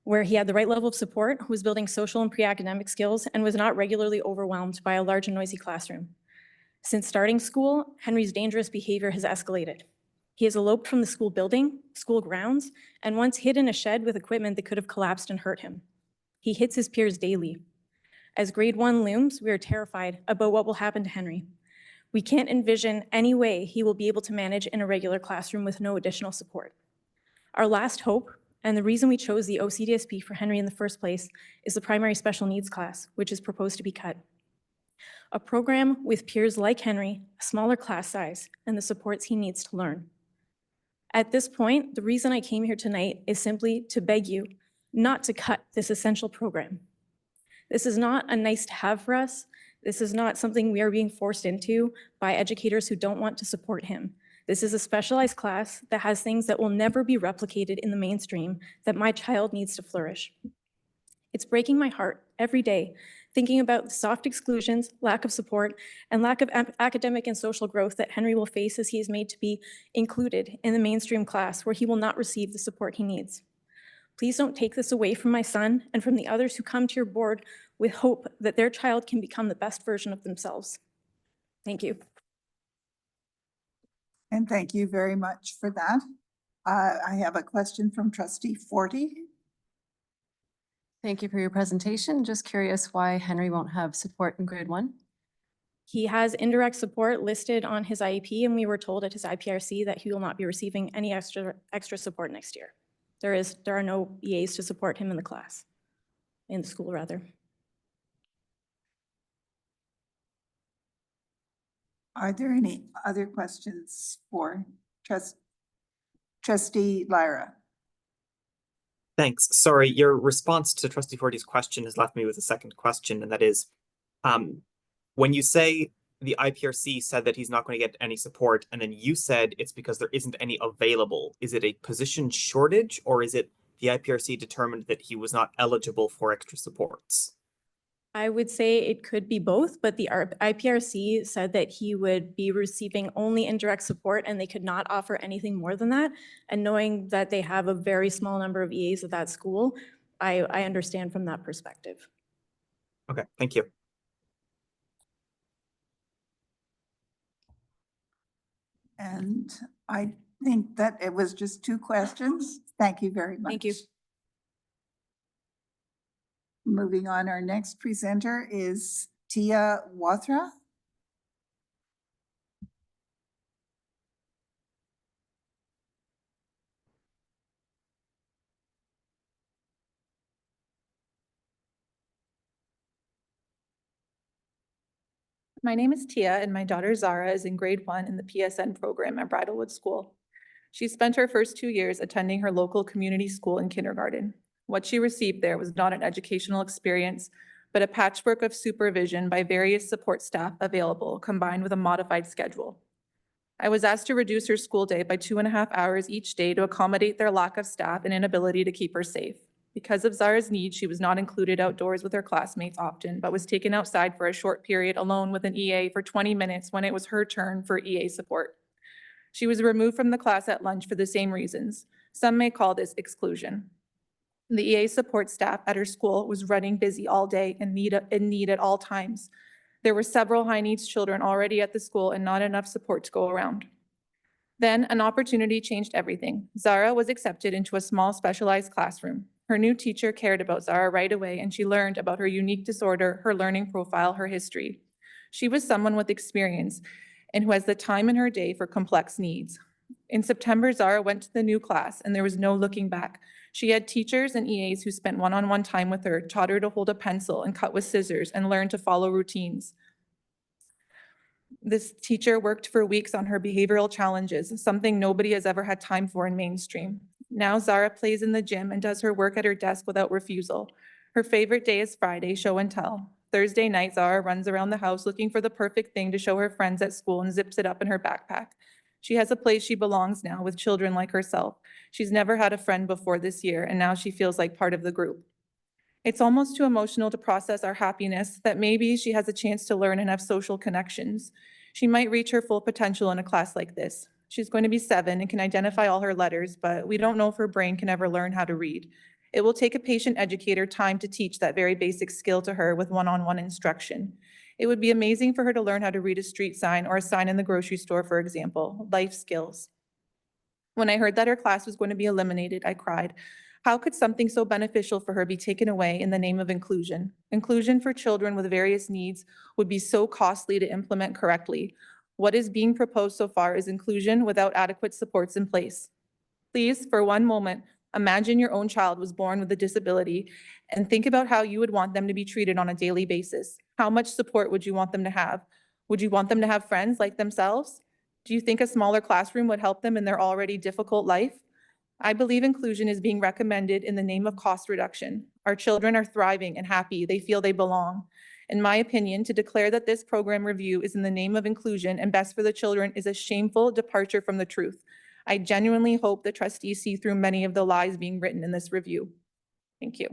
where he had the right level of support, was building social and pre-academic skills, and was not regularly overwhelmed by a large and noisy classroom. Since starting school, Henry's dangerous behavior has escalated. He has eloped from the school building, school grounds, and once hid in a shed with equipment that could have collapsed and hurt him. He hits his peers daily. As grade 1 looms, we are terrified about what will happen to Henry. We can't envision any way he will be able to manage in a regular classroom with no additional support. Our last hope, and the reason we chose the OCDSB for Henry in the first place, is the primary special needs class, which is proposed to be cut. A program with peers like Henry, a smaller class size, and the supports he needs to learn. At this point, the reason I came here tonight is simply to beg you not to cut this essential program. This is not a nice to have for us. This is not something we are being forced into by educators who don't want to support him. This is a specialized class that has things that will never be replicated in the mainstream that my child needs to flourish. It's breaking my heart every day thinking about the soft exclusions, lack of support, and lack of academic and social growth that Henry will face as he is made to be included in the mainstream class where he will not receive the support he needs. Please don't take this away from my son and from the others who come to your board with hope that their child can become the best version of themselves. Thank you. And thank you very much for that. I have a question from Trustee Forty. Thank you for your presentation. Just curious why Henry won't have support in grade 1? He has indirect support listed on his IEP, and we were told at his IPRC that he will not be receiving any extra support next year. There are no EAs to support him in the school rather. Are there any other questions for Trustee Lyra? Thanks. Sorry, your response to Trustee Forty's question has left me with a second question, and that is, when you say the IPRC said that he's not going to get any support, and then you said it's because there isn't any available, is it a position shortage, or is it the IPRC determined that he was not eligible for extra supports? I would say it could be both, but the IPRC said that he would be receiving only indirect support and they could not offer anything more than that. And knowing that they have a very small number of EAs at that school, I understand from that perspective. Okay, thank you. And I think that it was just 2 questions. Thank you very much. Thank you. Moving on, our next presenter is Tia Wathra. My name is Tia, and my daughter Zara is in grade 1 in the PSN program at Bridalwood School. She spent her first 2 years attending her local community school in kindergarten. What she received there was not an educational experience, but a patchwork of supervision by various support staff available, combined with a modified schedule. I was asked to reduce her school day by 2.5 hours each day to accommodate their lack of staff and inability to keep her safe. Because of Zara's needs, she was not included outdoors with her classmates often, but was taken outside for a short period alone with an EA for 20 minutes when it was her turn for EA support. She was removed from the class at lunch for the same reasons. Some may call this exclusion. The EA support staff at her school was running busy all day and in need at all times. There were several high needs children already at the school and not enough support to go around. Then an opportunity changed everything. Zara was accepted into a small specialized classroom. Her new teacher cared about Zara right away, and she learned about her unique disorder, her learning profile, her history. She was someone with experience and who has the time in her day for complex needs. In September, Zara went to the new class, and there was no looking back. She had teachers and EAs who spent one-on-one time with her, taught her to hold a pencil and cut with scissors, and learned to follow routines. This teacher worked for weeks on her behavioral challenges, something nobody has ever had time for in mainstream. Now Zara plays in the gym and does her work at her desk without refusal. Her favorite day is Friday, show and tell. Thursday night, Zara runs around the house looking for the perfect thing to show her friends at school and zips it up in her backpack. She has a place she belongs now with children like herself. She's never had a friend before this year, and now she feels like part of the group. It's almost too emotional to process our happiness that maybe she has a chance to learn and have social connections. She might reach her full potential in a class like this. She's going to be 7 and can identify all her letters, but we don't know if her brain can ever learn how to read. It will take a patient educator time to teach that very basic skill to her with one-on-one instruction. It would be amazing for her to learn how to read a street sign or a sign in the grocery store, for example, life skills. When I heard that her class was going to be eliminated, I cried. How could something so beneficial for her be taken away in the name of inclusion? Inclusion for children with various needs would be so costly to implement correctly. What is being proposed so far is inclusion without adequate supports in place. Please, for one moment, imagine your own child was born with a disability and think about how you would want them to be treated on a daily basis. How much support would you want them to have? Would you want them to have friends like themselves? Do you think a smaller classroom would help them in their already difficult life? I believe inclusion is being recommended in the name of cost reduction. Our children are thriving and happy. They feel they belong. In my opinion, to declare that this program review is in the name of inclusion and best for the children is a shameful departure from the truth. I genuinely hope the trustees see through many of the lies being written in this review. Thank you.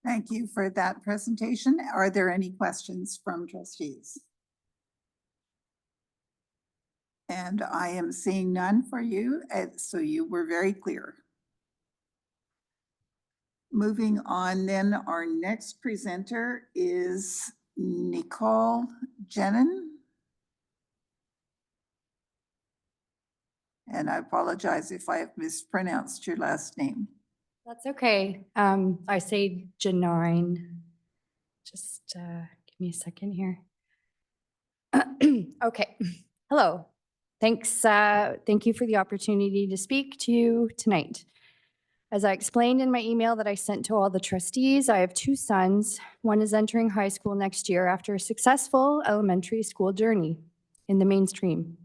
Thank you for that presentation. Are there any questions from trustees? And I am seeing none for you, so you were very clear. Moving on then, our next presenter is Nicole Jenin. And I apologize if I have mispronounced your last name. That's okay. I say Janine. Just give me a second here. Okay. Hello. Thanks. Thank you for the opportunity to speak to you tonight. As I explained in my email that I sent to all the trustees, I have 2 sons. One is entering high school next year after a successful elementary school journey in the mainstream.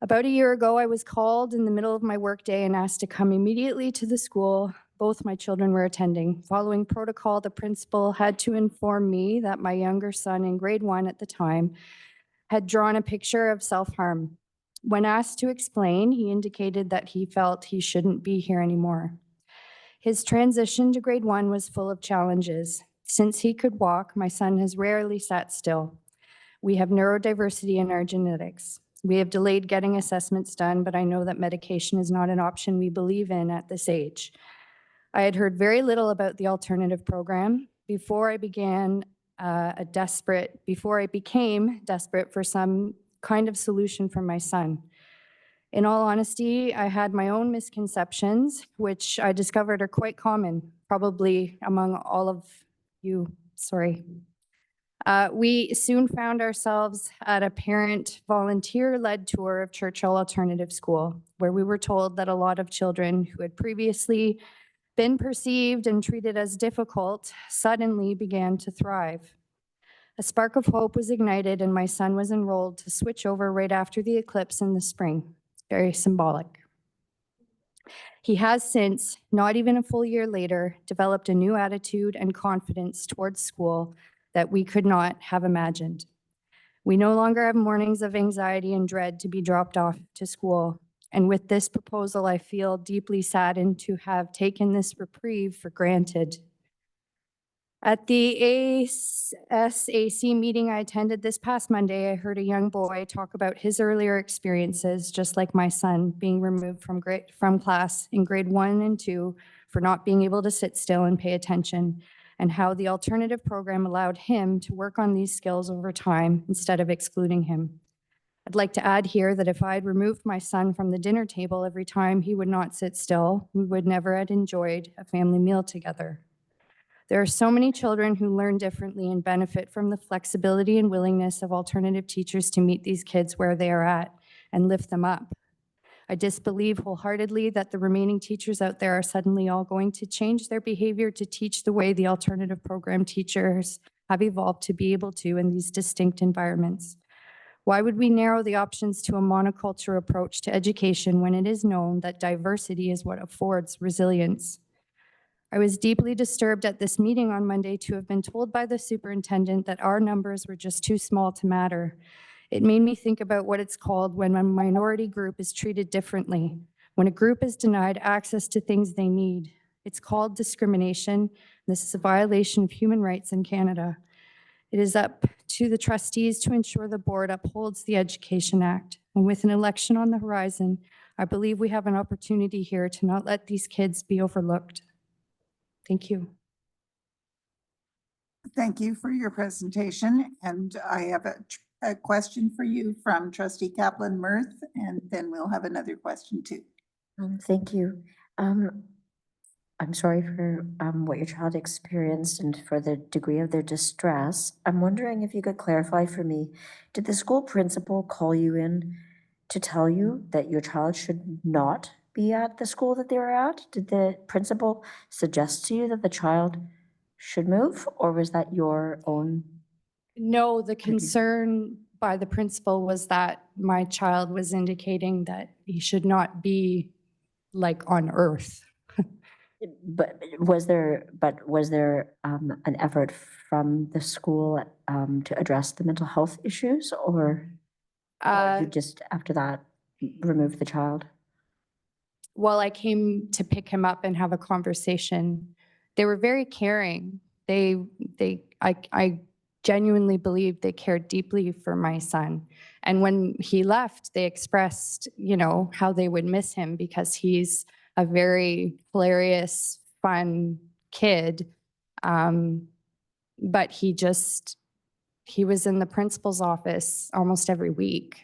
About a year ago, I was called in the middle of my workday and asked to come immediately to the school both my children were attending. Following protocol, the principal had to inform me that my younger son in grade 1 at the time had drawn a picture of self-harm. When asked to explain, he indicated that he felt he shouldn't be here anymore. His transition to grade 1 was full of challenges. Since he could walk, my son has rarely sat still. We have neurodiversity in our genetics. We have delayed getting assessments done, but I know that medication is not an option we believe in at this age. I had heard very little about the alternative program before I became desperate for some kind of solution for my son. In all honesty, I had my own misconceptions, which I discovered are quite common, probably among all of you. Sorry. We soon found ourselves at a parent volunteer-led tour of Churchill Alternative School, where we were told that a lot of children who had previously been perceived and treated as difficult suddenly began to thrive. A spark of hope was ignited and my son was enrolled to switch over right after the eclipse in the spring. Very symbolic. He has since, not even a full year later, developed a new attitude and confidence towards school that we could not have imagined. We no longer have mornings of anxiety and dread to be dropped off to school. And with this proposal, I feel deeply saddened to have taken this reprieve for granted. At the ASAC meeting I attended this past Monday, I heard a young boy talk about his earlier experiences, just like my son, being removed from class in grade 1 and 2 for not being able to sit still and pay attention, and how the alternative program allowed him to work on these skills over time instead of excluding him. I'd like to add here that if I had removed my son from the dinner table every time he would not sit still, we would never have enjoyed a family meal together. There are so many children who learn differently and benefit from the flexibility and willingness of alternative teachers to meet these kids where they are at and lift them up. I disbelieve wholeheartedly that the remaining teachers out there are suddenly all going to change their behavior to teach the way the alternative program teachers have evolved to be able to in these distinct environments. Why would we narrow the options to a monoculture approach to education when it is known that diversity is what affords resilience? I was deeply disturbed at this meeting on Monday to have been told by the superintendent that our numbers were just too small to matter. It made me think about what it's called when a minority group is treated differently, when a group is denied access to things they need. It's called discrimination. This is a violation of human rights in Canada. It is up to the trustees to ensure the board upholds the Education Act. And with an election on the horizon, I believe we have an opportunity here to not let these kids be overlooked. Thank you. Thank you for your presentation. And I have a question for you from Trustee Kaplan-Mirth, and then we'll have another question too. Thank you. I'm sorry for what your child experienced and for the degree of their distress. I'm wondering if you could clarify for me, did the school principal call you in to tell you that your child should not be at the school that they were at? Did the principal suggest to you that the child should move, or was that your own? No, the concern by the principal was that my child was indicating that he should not be like on earth. But was there an effort from the school to address the mental health issues, or you just after that remove the child? Well, I came to pick him up and have a conversation. They were very caring. I genuinely believe they cared deeply for my son. And when he left, they expressed, you know, how they would miss him because he's a very hilarious, fun kid. But he was in the principal's office almost every week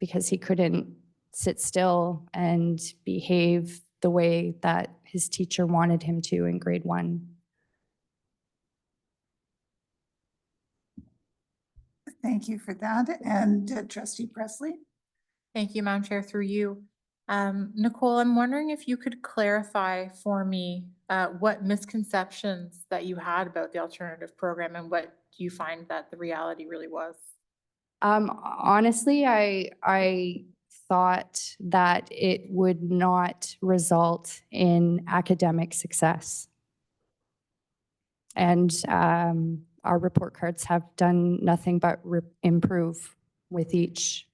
because he couldn't sit still and behave the way that his teacher wanted him to in grade 1. Thank you for that. And Trustee Presley? Thank you, Madam Chair, through you. Nicole, I'm wondering if you could clarify for me what misconceptions that you had about the alternative program and what you find that the reality really was. Honestly, I thought that it would not result in academic success. And our report cards have done nothing but improve with each.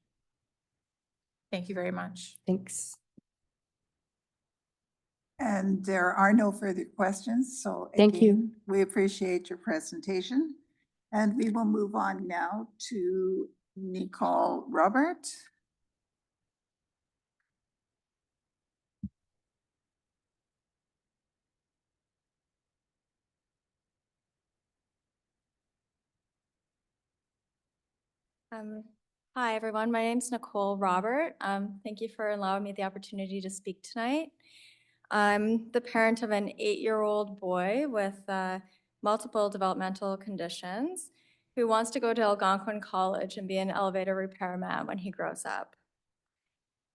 Thank you very much. Thanks. And there are no further questions, so Thank you. again, we appreciate your presentation. And we will move on now to Nicole Robert. Hi, everyone. My name's Nicole Robert. Thank you for allowing me the opportunity to speak tonight. I'm the parent of an 8-year-old boy with multiple developmental conditions who wants to go to Algonquin College and be an elevator repairman when he grows up.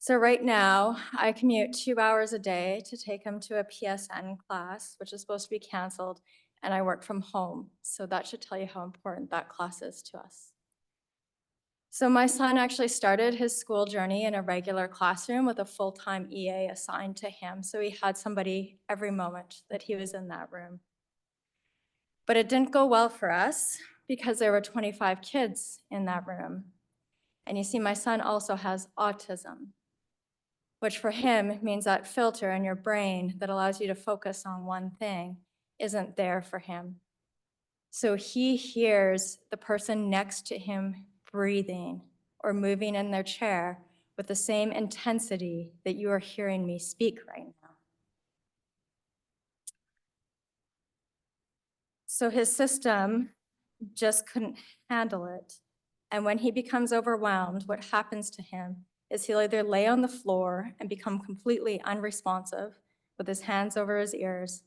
So right now, I commute 2 hours a day to take him to a PSN class, which is supposed to be canceled, and I work from home. So that should tell you how important that class is to us. So my son actually started his school journey in a regular classroom with a full-time EA assigned to him. So he had somebody every moment that he was in that room. But it didn't go well for us because there were 25 kids in that room. And you see, my son also has autism, which for him means that filter in your brain that allows you to focus on one thing isn't there for him. So he hears the person next to him breathing or moving in their chair with the same intensity that you are hearing me speak right now. So his system just couldn't handle it. And when he becomes overwhelmed, what happens to him is he'll either lay on the floor and become completely unresponsive with his hands over his ears,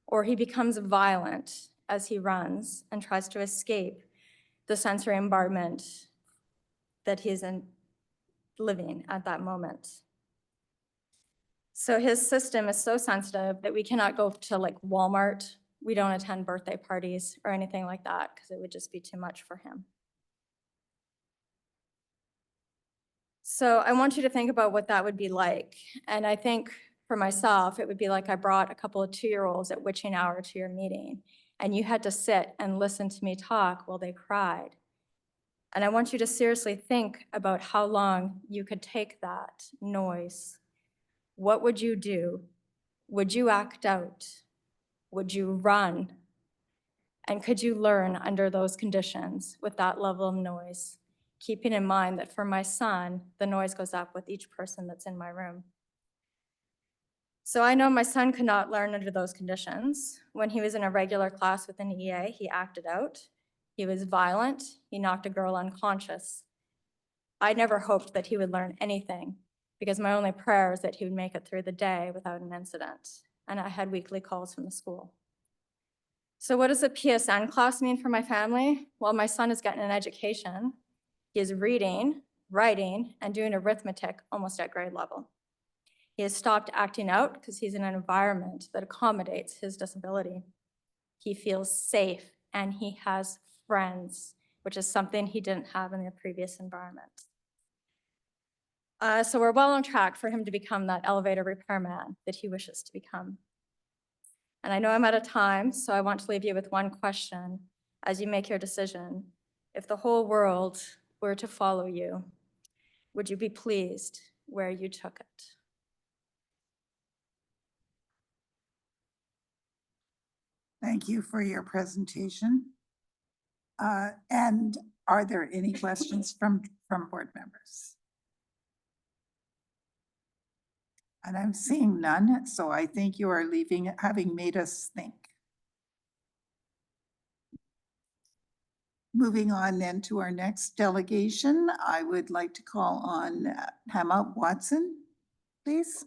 or he becomes violent as he runs and tries to escape the sensory environment that he's living at that moment. So his system is so sensitive that we cannot go to like Walmart. We don't attend birthday parties or anything like that because it would just be too much for him. So I want you to think about what that would be like. And I think for myself, it would be like I brought a couple of 2-year-olds at witching hour to your meeting, and you had to sit and listen to me talk while they cried. And I want you to seriously think about how long you could take that noise. What would you do? Would you act out? Would you run? And could you learn under those conditions with that level of noise? Keeping in mind that for my son, the noise goes up with each person that's in my room. So I know my son could not learn under those conditions. When he was in a regular class with an EA, he acted out. He was violent. He knocked a girl unconscious. I never hoped that he would learn anything because my only prayer is that he would make it through the day without an incident. And I had weekly calls from the school. So what does a PSN class mean for my family? Well, my son is getting an education. He is reading, writing, and doing arithmetic almost at grade level. He has stopped acting out because he's in an environment that accommodates his disability. He feels safe and he has friends, which is something he didn't have in the previous environment. So we're well on track for him to become that elevator repairman that he wishes to become. And I know I'm out of time, so I want to leave you with one question as you make your decision. If the whole world were to follow you, would you be pleased where you took it? Thank you for your presentation. And are there any questions from board members? And I'm seeing none, so I think you are leaving, having made us think. Moving on then to our next delegation, I would like to call on Pamela Watson, please.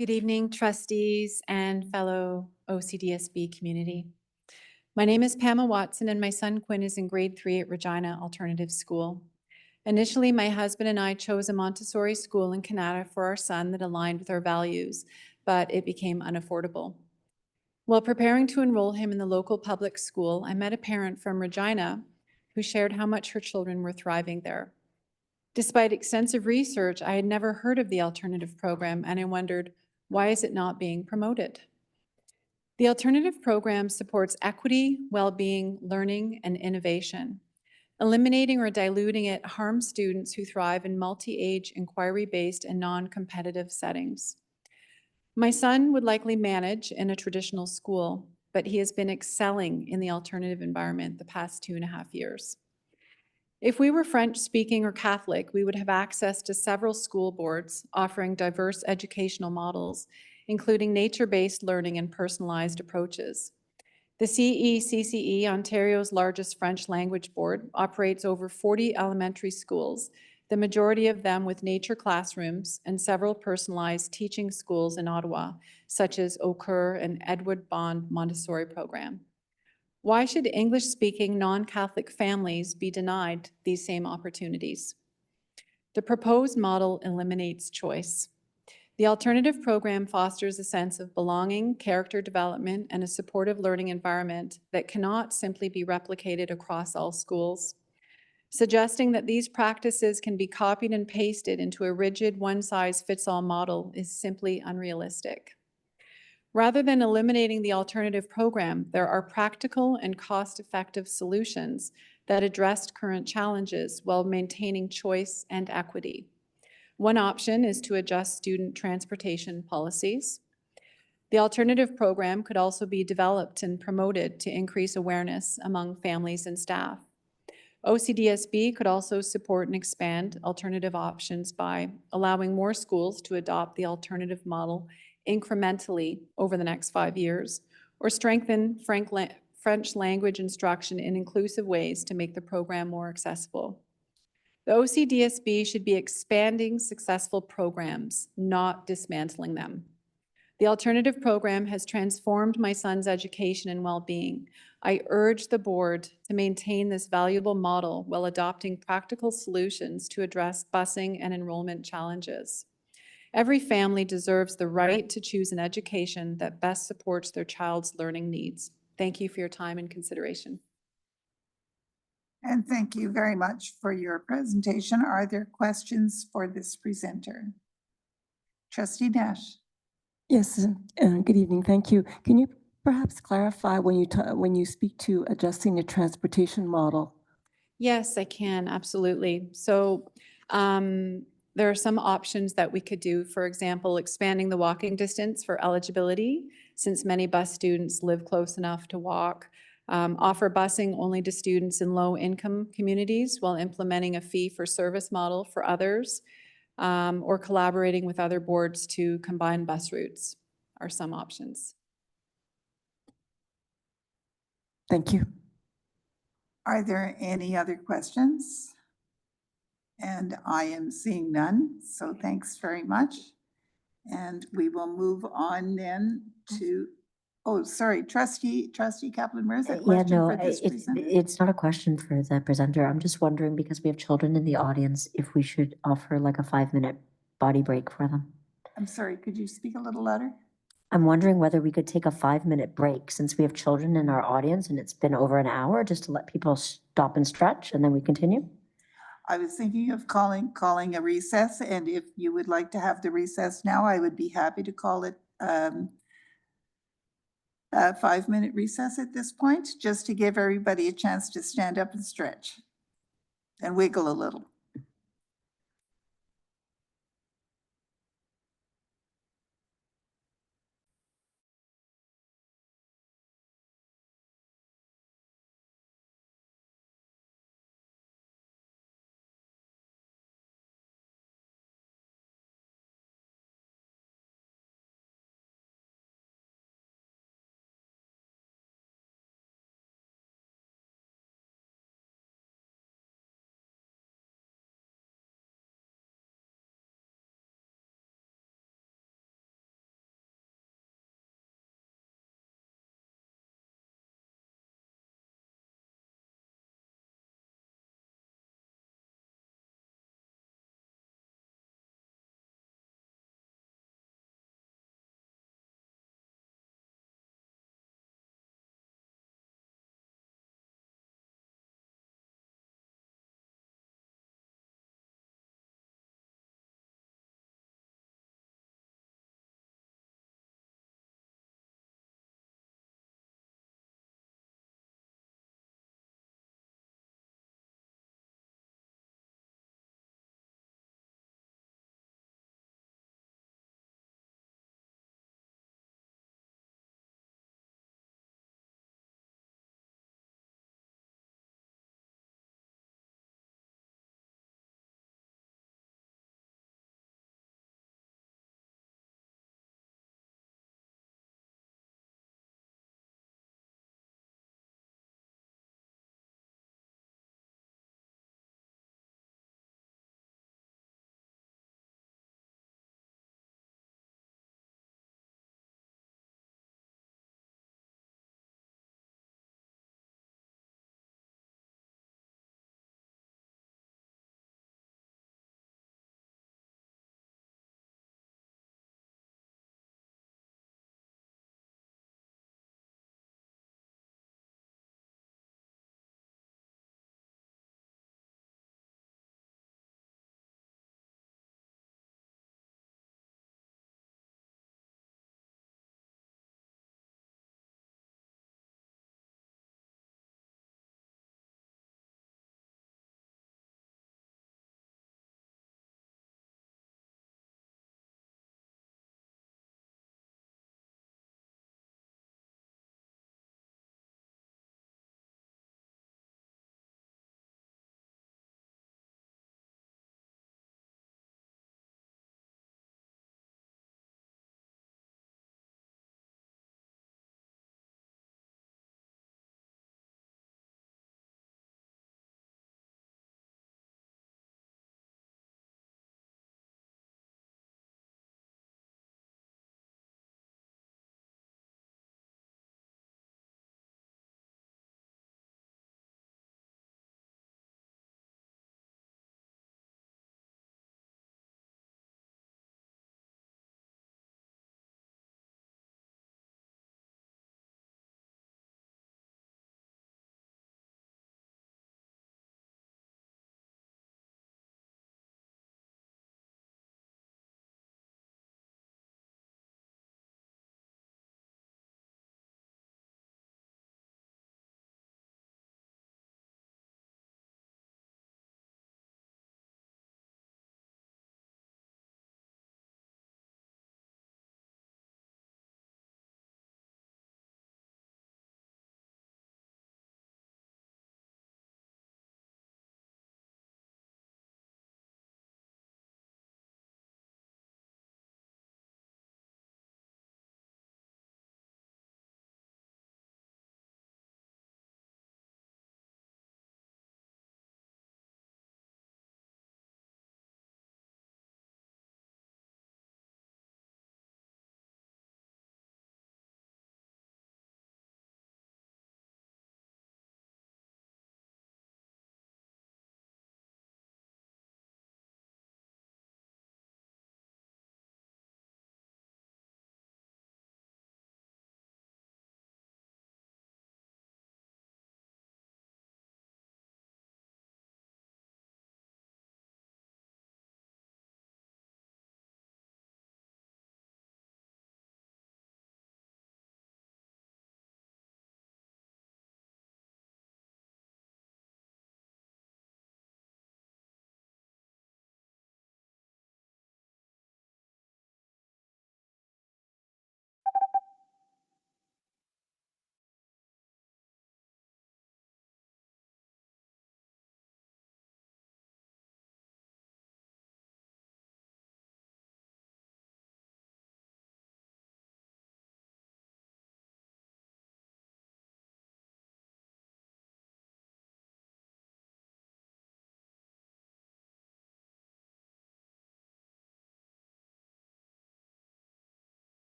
Good evening, trustees and fellow OCDSB community. My name is Pamela Watson and my son Quinn is in grade 3 at Regina Alternative School. Initially, my husband and I chose a Montessori school in Canada for our son that aligned with our values, but it became unaffordable. While preparing to enroll him in the local public school, I met a parent from Regina who shared how much her children were thriving there. Despite extensive research, I had never heard of the alternative program and I wondered, why is it not being promoted? The alternative program supports equity, well-being, learning, and innovation. Eliminating or diluting it harms students who thrive in multi-age, inquiry-based, and non-competitive settings. My son would likely manage in a traditional school, but he has been excelling in the alternative environment the past 2.5 years. If we were French-speaking or Catholic, we would have access to several school boards offering diverse educational models, including nature-based learning and personalized approaches. The CECCE, Ontario's largest French language board, operates over 40 elementary schools, the majority of them with nature classrooms and several personalized teaching schools in Ottawa, such as O'Cur and Edward Bond Montessori program. Why should English-speaking non-Catholic families be denied these same opportunities? The proposed model eliminates choice. The alternative program fosters a sense of belonging, character development, and a supportive learning environment that cannot simply be replicated across all schools. Suggesting that these practices can be copied and pasted into a rigid one-size-fits-all model is simply unrealistic. Rather than eliminating the alternative program, there are practical and cost-effective solutions that addressed current challenges while maintaining choice and equity. One option is to adjust student transportation policies. The alternative program could also be developed and promoted to increase awareness among families and staff. OCDSB could also support and expand alternative options by allowing more schools to adopt the alternative model incrementally over the next 5 years, or strengthen French language instruction in inclusive ways to make the program more accessible. The OCDSB should be expanding successful programs, not dismantling them. The alternative program has transformed my son's education and well-being. I urge the board to maintain this valuable model while adopting practical solutions to address busing and enrollment challenges. Every family deserves the right to choose an education that best supports their child's learning needs. Thank you for your time and consideration. And thank you very much for your presentation. Are there questions for this presenter? Trustee Nash. Yes, good evening. Thank you. Can you perhaps clarify when you speak to adjusting the transportation model? Yes, I can, absolutely. So there are some options that we could do. For example, expanding the walking distance for eligibility, since many bus students live close enough to walk. Offer busing only to students in low-income communities while implementing a fee-for-service model for others, or collaborating with other boards to combine bus routes are some options. Thank you. Are there any other questions? And I am seeing none, so thanks very much. And we will move on then to, oh, sorry, Trustee Kaplan, where's a Yeah, question no, for this presenter? it's not a question for the presenter. I'm just wondering, because we have children in the audience, if we should offer like a 5-minute body break for them. I'm sorry, could you speak a little louder? I'm wondering whether we could take a 5-minute break since we have children in our audience and it's been over an hour, just to let people stop and stretch, and then we continue. I was thinking of calling a recess, and if you would like to have the recess now, I would be happy to call it a 5-minute recess at this point, just to give everybody a chance to stand up and stretch and wiggle a little.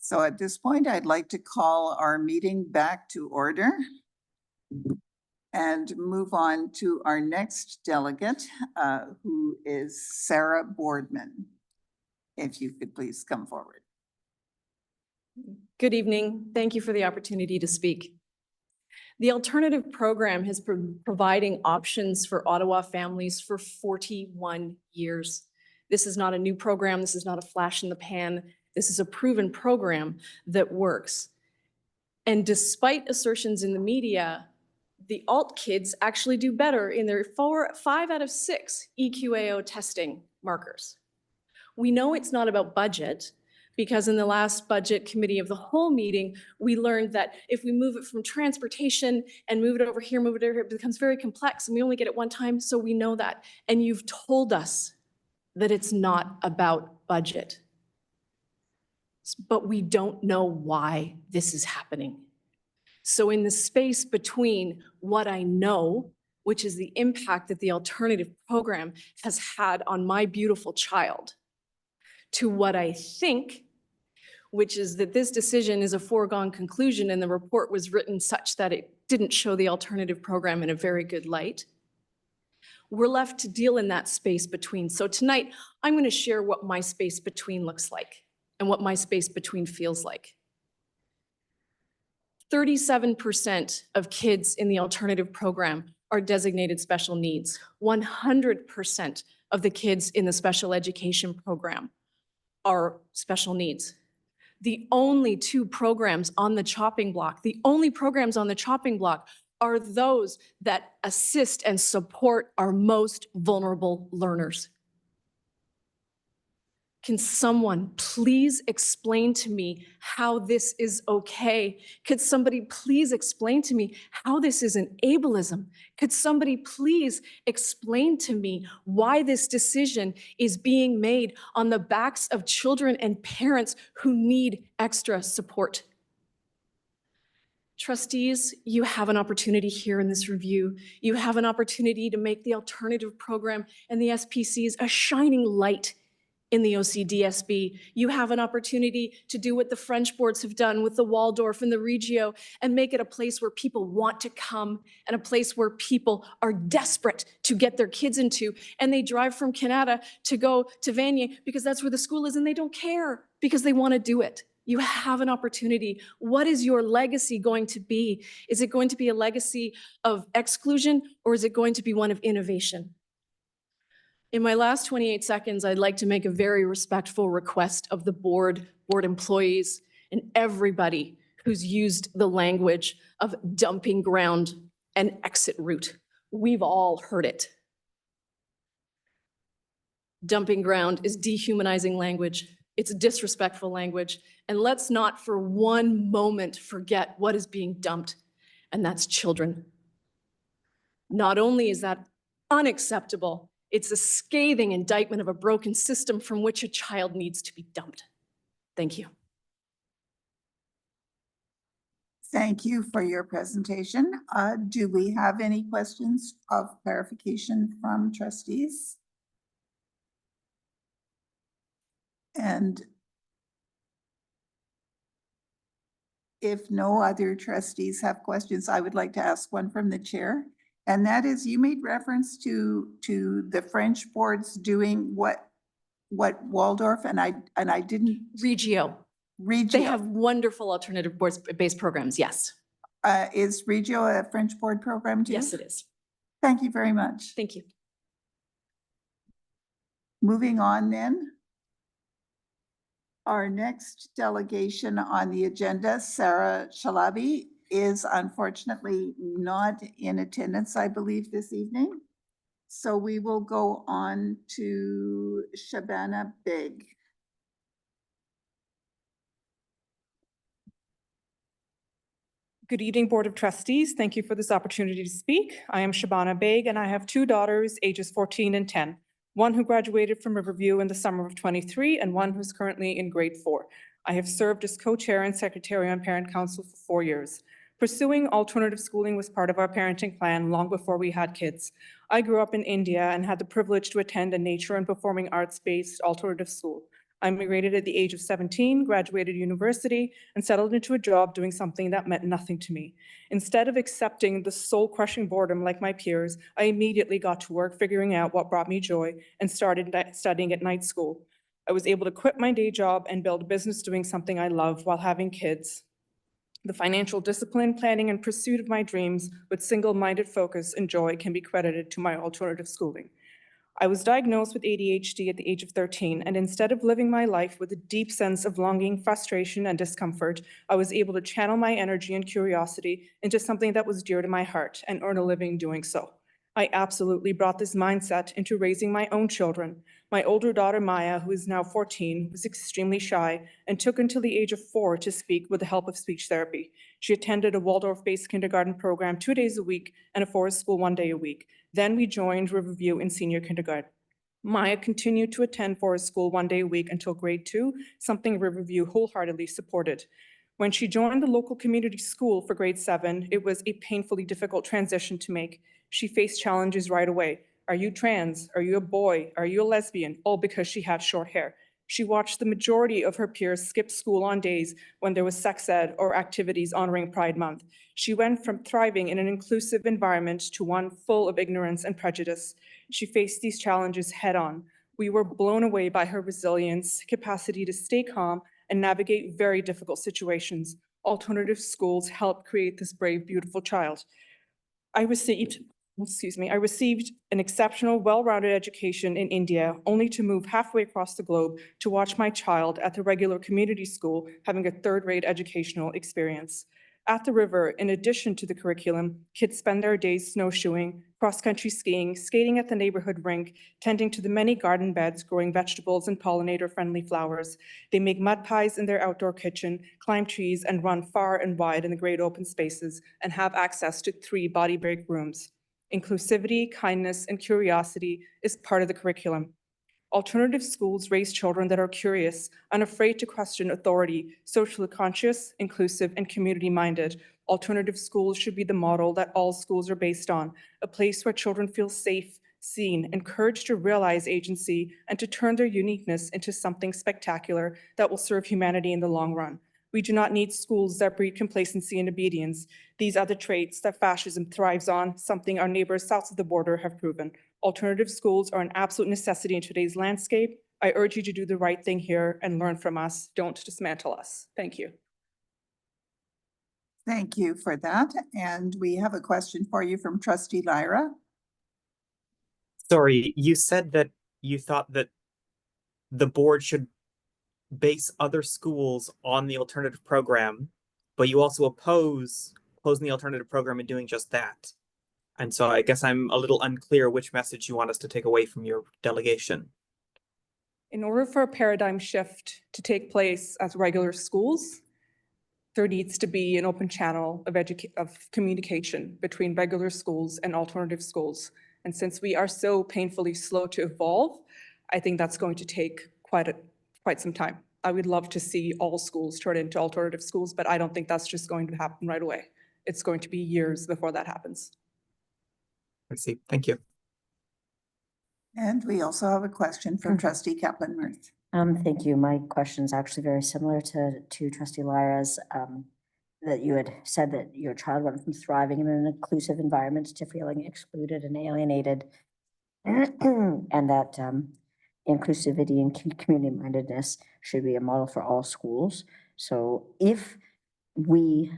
So at this point, I'd like to call our meeting back to order and move on to our next delegate, who is Sarah Boardman. If you could please come forward. Good evening. Thank you for the opportunity to speak. The alternative program has been providing options for Ottawa families for 41 years. This is not a new program. This is not a flash in the pan. This is a proven program that works. And despite assertions in the media, the alt kids actually do better in their 5 out of 6 EQAO testing markers. We know it's not about budget, because in the last budget committee of the whole meeting, we learned that if we move it from transportation and move it over here, it becomes very complex and we only get it one time, so we know that. And you've told us that it's not about budget. But we don't know why this is happening. So in the space between what I know, which is the impact that the alternative program has had on my beautiful child, to what I think, which is that this decision is a foregone conclusion and the report was written such that it didn't show the alternative program in a very good light. We're left to deal in that space between. So tonight, I'm going to share what my space between looks like and what my space between feels like. 37% of kids in the alternative program are designated special needs. 100% of the kids in the special education program are special needs. The only 2 programs on the chopping block, are those that assist and support our most vulnerable learners. Can someone please explain to me how this is okay? Could somebody please explain to me how this isn't ableism? Could somebody please explain to me why this decision is being made on the backs of children and parents who need extra support? Trustees, you have an opportunity here in this review. You have an opportunity to make the alternative program and the SPCs a shining light in the OCDSB. You have an opportunity to do what the French boards have done with the Waldorf and the Regio and make it a place where people want to come and a place where people are desperate to get their kids into. And they drive from Canada to go to Vanier because that's where the school is and they don't care because they want to do it. You have an opportunity. What is your legacy going to be? Is it going to be a legacy of exclusion or is it going to be one of innovation? In my last 28 seconds, I'd like to make a very respectful request of the board employees, and everybody who's used the language of dumping ground and exit route. We've all heard it. Dumping ground is dehumanizing language. It's disrespectful language. And let's not for one moment forget what is being dumped, and that's children. Not only is that unacceptable, it's a scathing indictment of a broken system from which a child needs to be dumped. Thank you. Thank you for your presentation. Do we have any questions of clarification from trustees? And if no other trustees have questions, I would like to ask one from the chair. And that is, you made reference to the French boards doing what Waldorf, and I didn't. Regio. They have wonderful alternative boards-based programs, yes. Is Regio a French board program too? Yes, it is. Thank you very much. Thank you. Moving on then. Our next delegation on the agenda, Sarah Shalabi, is unfortunately not in attendance, I believe, this evening. So we will go on to Shabana Beg. Good evening, Board of Trustees. Thank you for this opportunity to speak. I am Shabana Beg, and I have 2 daughters, ages 14 and 10. One who graduated from Riverview in the summer of 23, and one who's currently in grade 4. I have served as co-chair and secretary on Parent Council for 4 years. Pursuing alternative schooling was part of our parenting plan long before we had kids. I grew up in India and had the privilege to attend a nature and performing arts-based alternative school. I immigrated at the age of 17, graduated university, and settled into a job doing something that meant nothing to me. Instead of accepting the soul-crushing boredom like my peers, I immediately got to work figuring out what brought me joy and started studying at night school. I was able to quit my day job and build a business doing something I love while having kids. The financial discipline, planning, and pursuit of my dreams with single-minded focus and joy can be credited to my alternative schooling. I was diagnosed with ADHD at the age of 13, and instead of living my life with a deep sense of longing, frustration, and discomfort, I was able to channel my energy and curiosity into something that was dear to my heart and earn a living doing so. I absolutely brought this mindset into raising my own children. My older daughter, Maya, who is now 14, was extremely shy and took until the age of 4 to speak with the help of speech therapy. She attended a Waldorf-based kindergarten program 2 days a week and a forest school 1 day a week. Then we joined Riverview in senior kindergarten. Maya continued to attend forest school 1 day a week until grade 2, something Riverview wholeheartedly supported. When she joined the local community school for grade 7, it was a painfully difficult transition to make. She faced challenges right away. Are you trans? Are you a boy? Are you a lesbian? All because she had short hair. She watched the majority of her peers skip school on days when there was sex ed or activities honoring Pride Month. She went from thriving in an inclusive environment to one full of ignorance and prejudice. She faced these challenges head on. We were blown away by her resilience, capacity to stay calm, and navigate very difficult situations. Alternative schools helped create this brave, beautiful child. I received an exceptional, well-rounded education in India, only to move halfway across the globe to watch my child at the regular community school having a third-rate educational experience. At the river, in addition to the curriculum, kids spend their days snowshoeing, cross-country skiing, skating at the neighborhood rink, tending to the many garden beds growing vegetables and pollinator-friendly flowers. They make mud pies in their outdoor kitchen, climb trees, and run far and wide in the great open spaces, and have access to 3 body break rooms. Inclusivity, kindness, and curiosity is part of the curriculum. Alternative schools raise children that are curious, unafraid to question authority, socially conscious, inclusive, and community-minded. Alternative schools should be the model that all schools are based on, a place where children feel safe, seen, encouraged to realize agency, and to turn their uniqueness into something spectacular that will serve humanity in the long run. We do not need schools that breed complacency and obedience. These are the traits that fascism thrives on, something our neighbors south of the border have proven. Alternative schools are an absolute necessity in today's landscape. I urge you to do the right thing here and learn from us. Don't dismantle us. Thank you. Thank you for that. And we have a question for you from Trustee Lyra. Sorry, you said that you thought that the board should base other schools on the alternative program, but you also oppose closing the alternative program and doing just that. And so I guess I'm a little unclear which message you want us to take away from your delegation. In order for a paradigm shift to take place at regular schools, there needs to be an open channel of communication between regular schools and alternative schools. And since we are so painfully slow to evolve, I think that's going to take quite some time. I would love to see all schools turn into alternative schools, but I don't think that's just going to happen right away. It's going to be years before that happens. I see. Thank you. And we also have a question from Trustee Kaplan-Meier. Thank you. My question is actually very similar to Trustee Lyra's, that you had said that your child went from thriving in an inclusive environment to feeling excluded and alienated, and that inclusivity and community-mindedness should be a model for all schools. So if we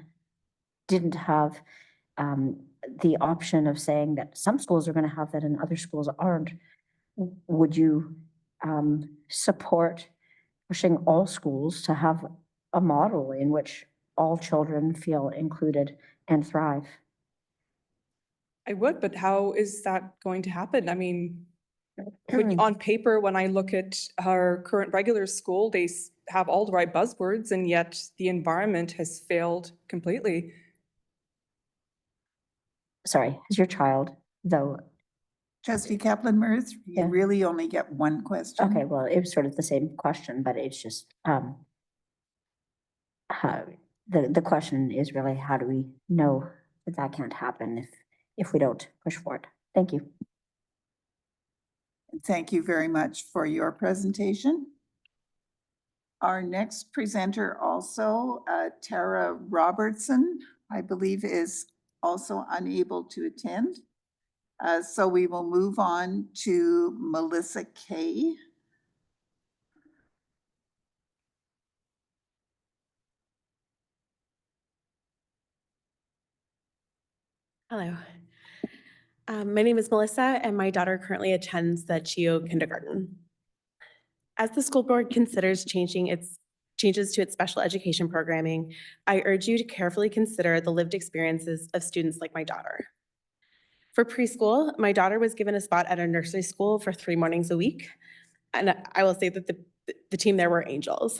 didn't have the option of saying that some schools are going to have that and other schools aren't, would you support pushing all schools to have a model in which all children feel included and thrive? I would, but how is that going to happen? I mean, on paper, when I look at our current regular school, they have all the right buzzwords, and yet the environment has failed completely. Sorry, has your child, though? Trustee Kaplan-Meier, you really only get one question. Okay, well, it was sort of the same question, but it's just the question is really, how do we know that that can't happen if we don't push for it? Thank you. Thank you very much for your presentation. Our next presenter also, Tara Robertson, I believe is also unable to attend. So we will move on to Melissa Kay. Hello. My name is Melissa, and my daughter currently attends the CHIO kindergarten. As the school board considers changes to its special education programming, I urge you to carefully consider the lived experiences of students like my daughter. For preschool, my daughter was given a spot at a nursery school for 3 mornings a week, and I will say that the team there were angels.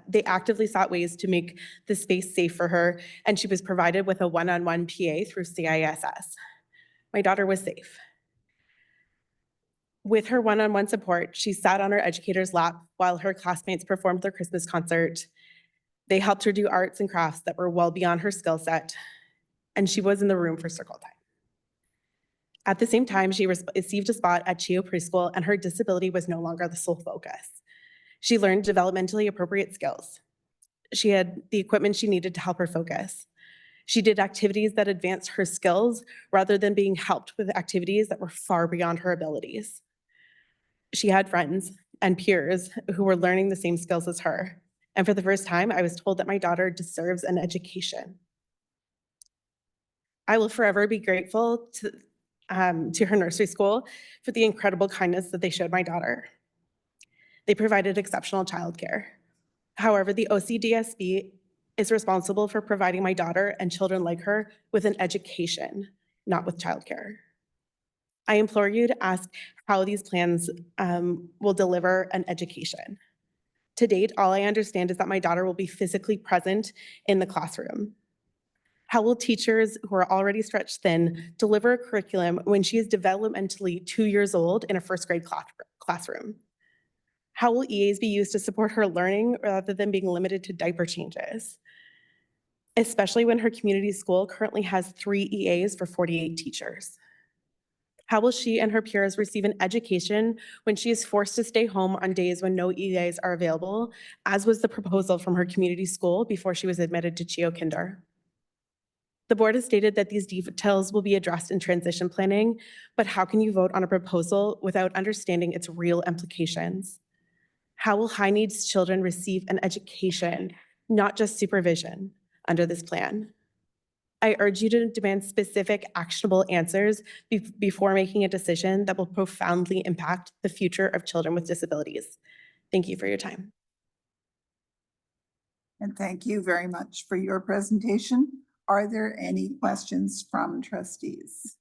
They actively sought ways to make the space safe for her, and she was provided with a one-on-one PA through CISS. My daughter was safe. With her one-on-one support, she sat on her educator's lap while her classmates performed their Christmas concert. They helped her do arts and crafts that were well beyond her skill set, and she was in the room for circle time. At the same time, she received a spot at CHIO preschool, and her disability was no longer the sole focus. She learned developmentally appropriate skills. She had the equipment she needed to help her focus. She did activities that advanced her skills rather than being helped with activities that were far beyond her abilities. She had friends and peers who were learning the same skills as her. And for the first time, I was told that my daughter deserves an education. I will forever be grateful to her nursery school for the incredible kindness that they showed my daughter. They provided exceptional childcare. However, the OCDSB is responsible for providing my daughter and children like her with an education, not with childcare. I implore you to ask how these plans will deliver an education. To date, all I understand is that my daughter will be physically present in the classroom. How will teachers who are already stretched thin deliver a curriculum when she is developmentally 2 years old in a first grade classroom? How will EAs be used to support her learning rather than being limited to diaper changes? Especially when her community school currently has 3 EAs for 48 teachers. How will she and her peers receive an education when she is forced to stay home on days when no EAs are available, as was the proposal from her community school before she was admitted to CHIO Kinder? The board has stated that these details will be addressed in transition planning, but how can you vote on a proposal without understanding its real implications? How will high needs children receive an education, not just supervision, under this plan? I urge you to demand specific, actionable answers before making a decision that will profoundly impact the future of children with disabilities. Thank you for your time. And thank you very much for your presentation. Are there any questions from trustees?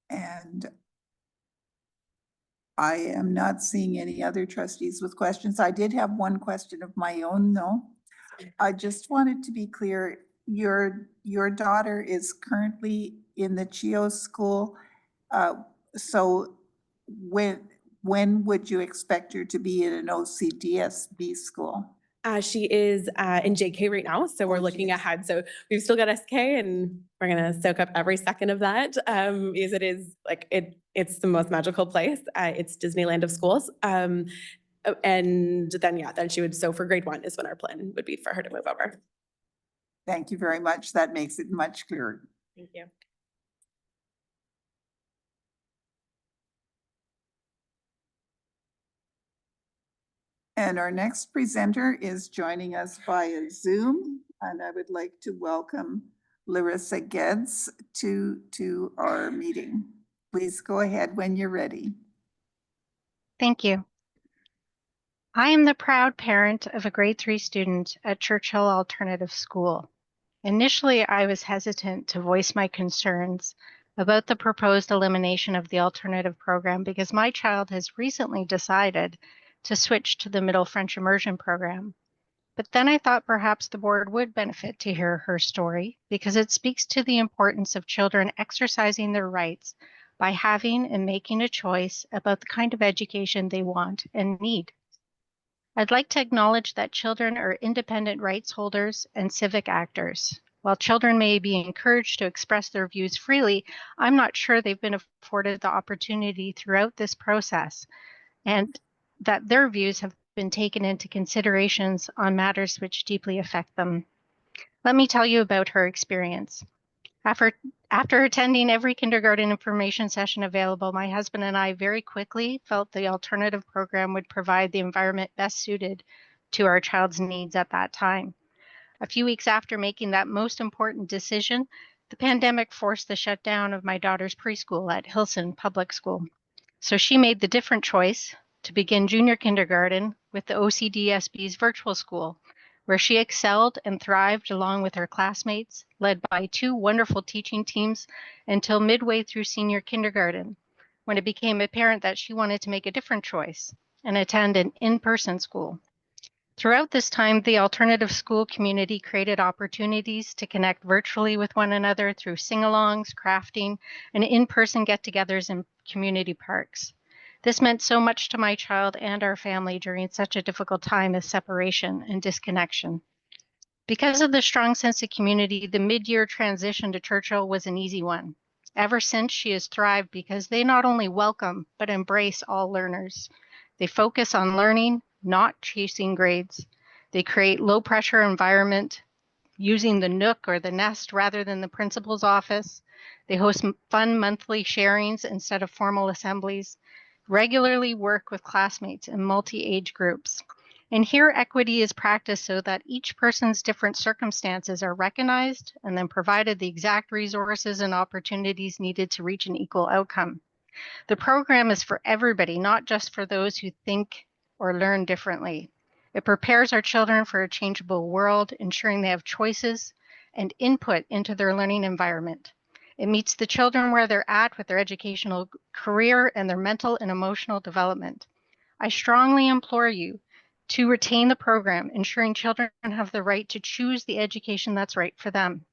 And I am not seeing any other trustees with questions. I did have one question of my own, though. I just wanted to be clear, your daughter is currently in the CHIO school. So when would you expect her to be in an OCDSB school? She is in JK right now, so we're looking ahead. So we've still got SK, and we're gonna soak up every second of that, because it is like it's the most magical place. It's Disneyland of schools. And then she would, so for grade 1 is when our plan would be for her to move over. Thank you very much. That makes it much clearer. Thank you. And our next presenter is joining us via Zoom, and I would like to welcome Larissa Geddes to our meeting. Please go ahead when you're ready. Thank you. I am the proud parent of a grade 3 student at Churchill Alternative School. Initially, I was hesitant to voice my concerns about the proposed elimination of the alternative program because my child has recently decided to switch to the Middle French Immersion program. But then I thought perhaps the board would benefit to hear her story because it speaks to the importance of children exercising their rights by having and making a choice about the kind of education they want and need. I'd like to acknowledge that children are independent rights holders and civic actors. While children may be encouraged to express their views freely, I'm not sure they've been afforded the opportunity throughout this process. And that their views have been taken into considerations on matters which deeply affect them. Let me tell you about her experience. After attending every kindergarten information session available, my husband and I very quickly felt the alternative program would provide the environment best suited to our child's needs at that time. A few weeks after making that most important decision, the pandemic forced the shutdown of my daughter's preschool at Hilson Public School. So she made the different choice to begin junior kindergarten with the OCDSB's virtual school, where she excelled and thrived along with her classmates, led by 2 wonderful teaching teams until midway through senior kindergarten, when it became apparent that she wanted to make a different choice and attend an in-person school. Throughout this time, the alternative school community created opportunities to connect virtually with one another through sing-alongs, crafting, and in-person get-togethers in community parks. This meant so much to my child and our family during such a difficult time of separation and disconnection. Because of the strong sense of community, the mid-year transition to Churchill was an easy one. Ever since, she has thrived because they not only welcome, but embrace all learners. They focus on learning, not chasing grades. They create low-pressure environment using the Nook or the Nest rather than the principal's office. They host fun monthly sharings instead of formal assemblies, regularly work with classmates in multi-age groups. And here equity is practiced so that each person's different circumstances are recognized and then provided the exact resources and opportunities needed to reach an equal outcome. The program is for everybody, not just for those who think or learn differently. It prepares our children for a changeable world, ensuring they have choices and input into their learning environment. It meets the children where they're at with their educational career and their mental and emotional development. I strongly implore you to retain the program, ensuring children have the right to choose the education that's right for them.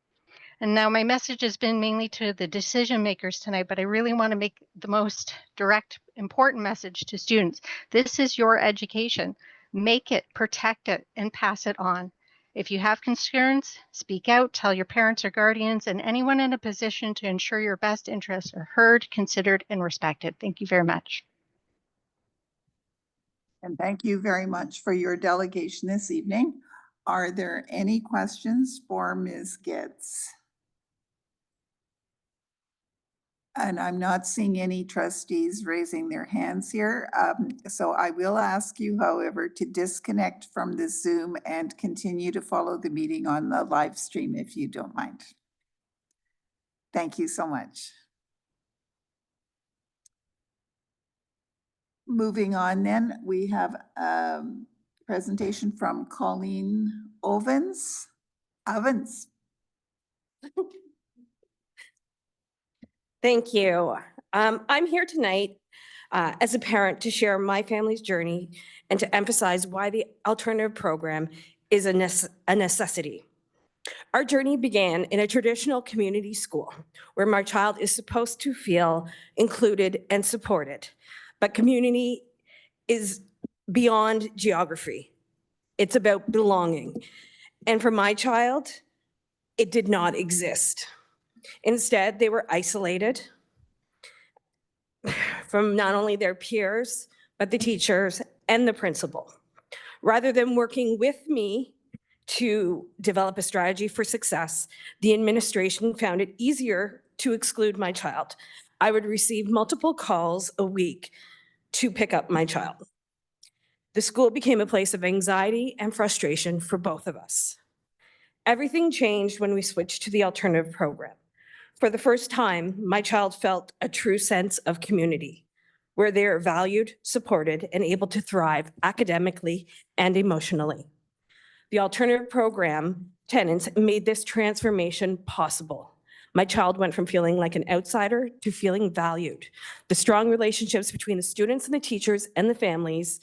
And now my message has been mainly to the decision makers tonight, but I really want to make the most direct, important message to students. This is your education. Make it, protect it, and pass it on. If you have concerns, speak out, tell your parents or guardians, and anyone in a position to ensure your best interests are heard, considered, and respected. Thank you very much. And thank you very much for your delegation this evening. Are there any questions for Ms. Getz? And I'm not seeing any trustees raising their hands here. So I will ask you, however, to disconnect from the Zoom and continue to follow the meeting on the live stream if you don't mind. Thank you so much. Moving on then, we have a presentation from Colleen Ovens. Thank you. I'm here tonight as a parent to share my family's journey and to emphasize why the alternative program is a necessity. Our journey began in a traditional community school where my child is supposed to feel included and supported. But community is beyond geography. It's about belonging. And for my child, it did not exist. Instead, they were isolated from not only their peers, but the teachers and the principal. Rather than working with me to develop a strategy for success, the administration found it easier to exclude my child. I would receive multiple calls a week to pick up my child. The school became a place of anxiety and frustration for both of us. Everything changed when we switched to the alternative program. For the first time, my child felt a true sense of community, where they are valued, supported, and able to thrive academically and emotionally. The alternative program tenants made this transformation possible. My child went from feeling like an outsider to feeling valued. The strong relationships between the students and the teachers and the families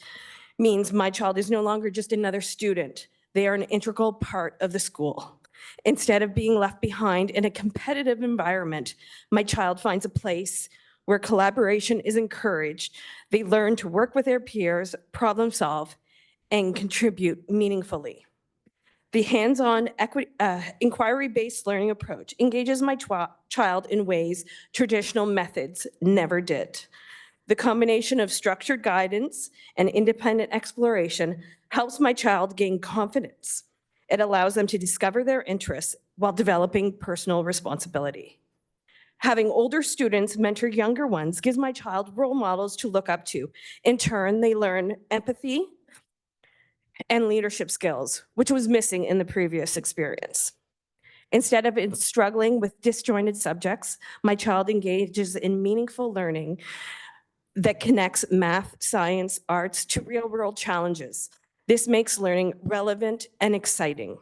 means my child is no longer just another student. They are an integral part of the school. Instead of being left behind in a competitive environment, my child finds a place where collaboration is encouraged. They learn to work with their peers, problem solve, and contribute meaningfully. The hands-on inquiry-based learning approach engages my child in ways traditional methods never did. The combination of structured guidance and independent exploration helps my child gain confidence. It allows them to discover their interests while developing personal responsibility. Having older students mentor younger ones gives my child role models to look up to. In turn, they learn empathy and leadership skills, which was missing in the previous experience. Instead of struggling with disjointed subjects, my child engages in meaningful learning that connects math, science, arts to real-world challenges. This makes learning relevant and exciting.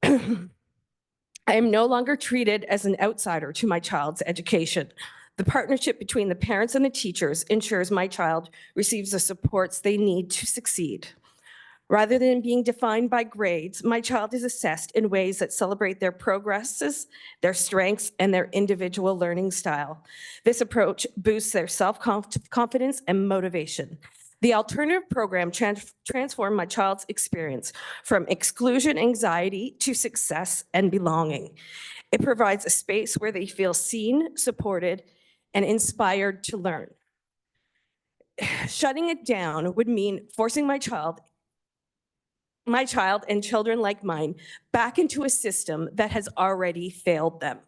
I am no longer treated as an outsider to my child's education. The partnership between the parents and the teachers ensures my child receives the supports they need to succeed. Rather than being defined by grades, my child is assessed in ways that celebrate their progresses, their strengths, and their individual learning style. This approach boosts their self-confidence and motivation. The alternative program transformed my child's experience from exclusion anxiety to success and belonging. It provides a space where they feel seen, supported, and inspired to learn. Shutting it down would mean forcing my child and children like mine back into a system that has already failed them.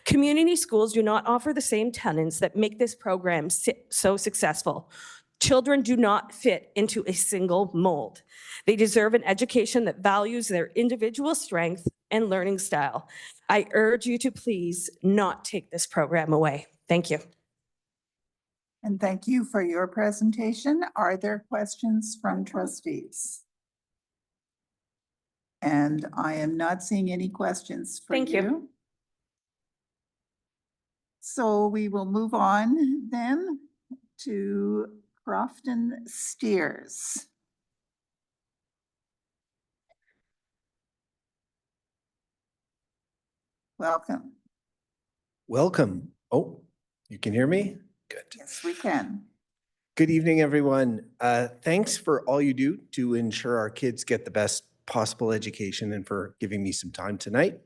Community schools do not offer the same tenets that make this program so successful. Children do not fit into a single mold. They deserve an education that values their individual strength and learning style. I urge you to please not take this program away. Thank you. And thank you for your presentation. Are there questions from trustees? And I am not seeing any questions for you. Thank you. So we will move on then to Crofton Steers. Welcome. Welcome. Oh, you can hear me? Good. Yes, we can. Good evening, everyone. Thanks for all you do to ensure our kids get the best possible education and for giving me some time tonight.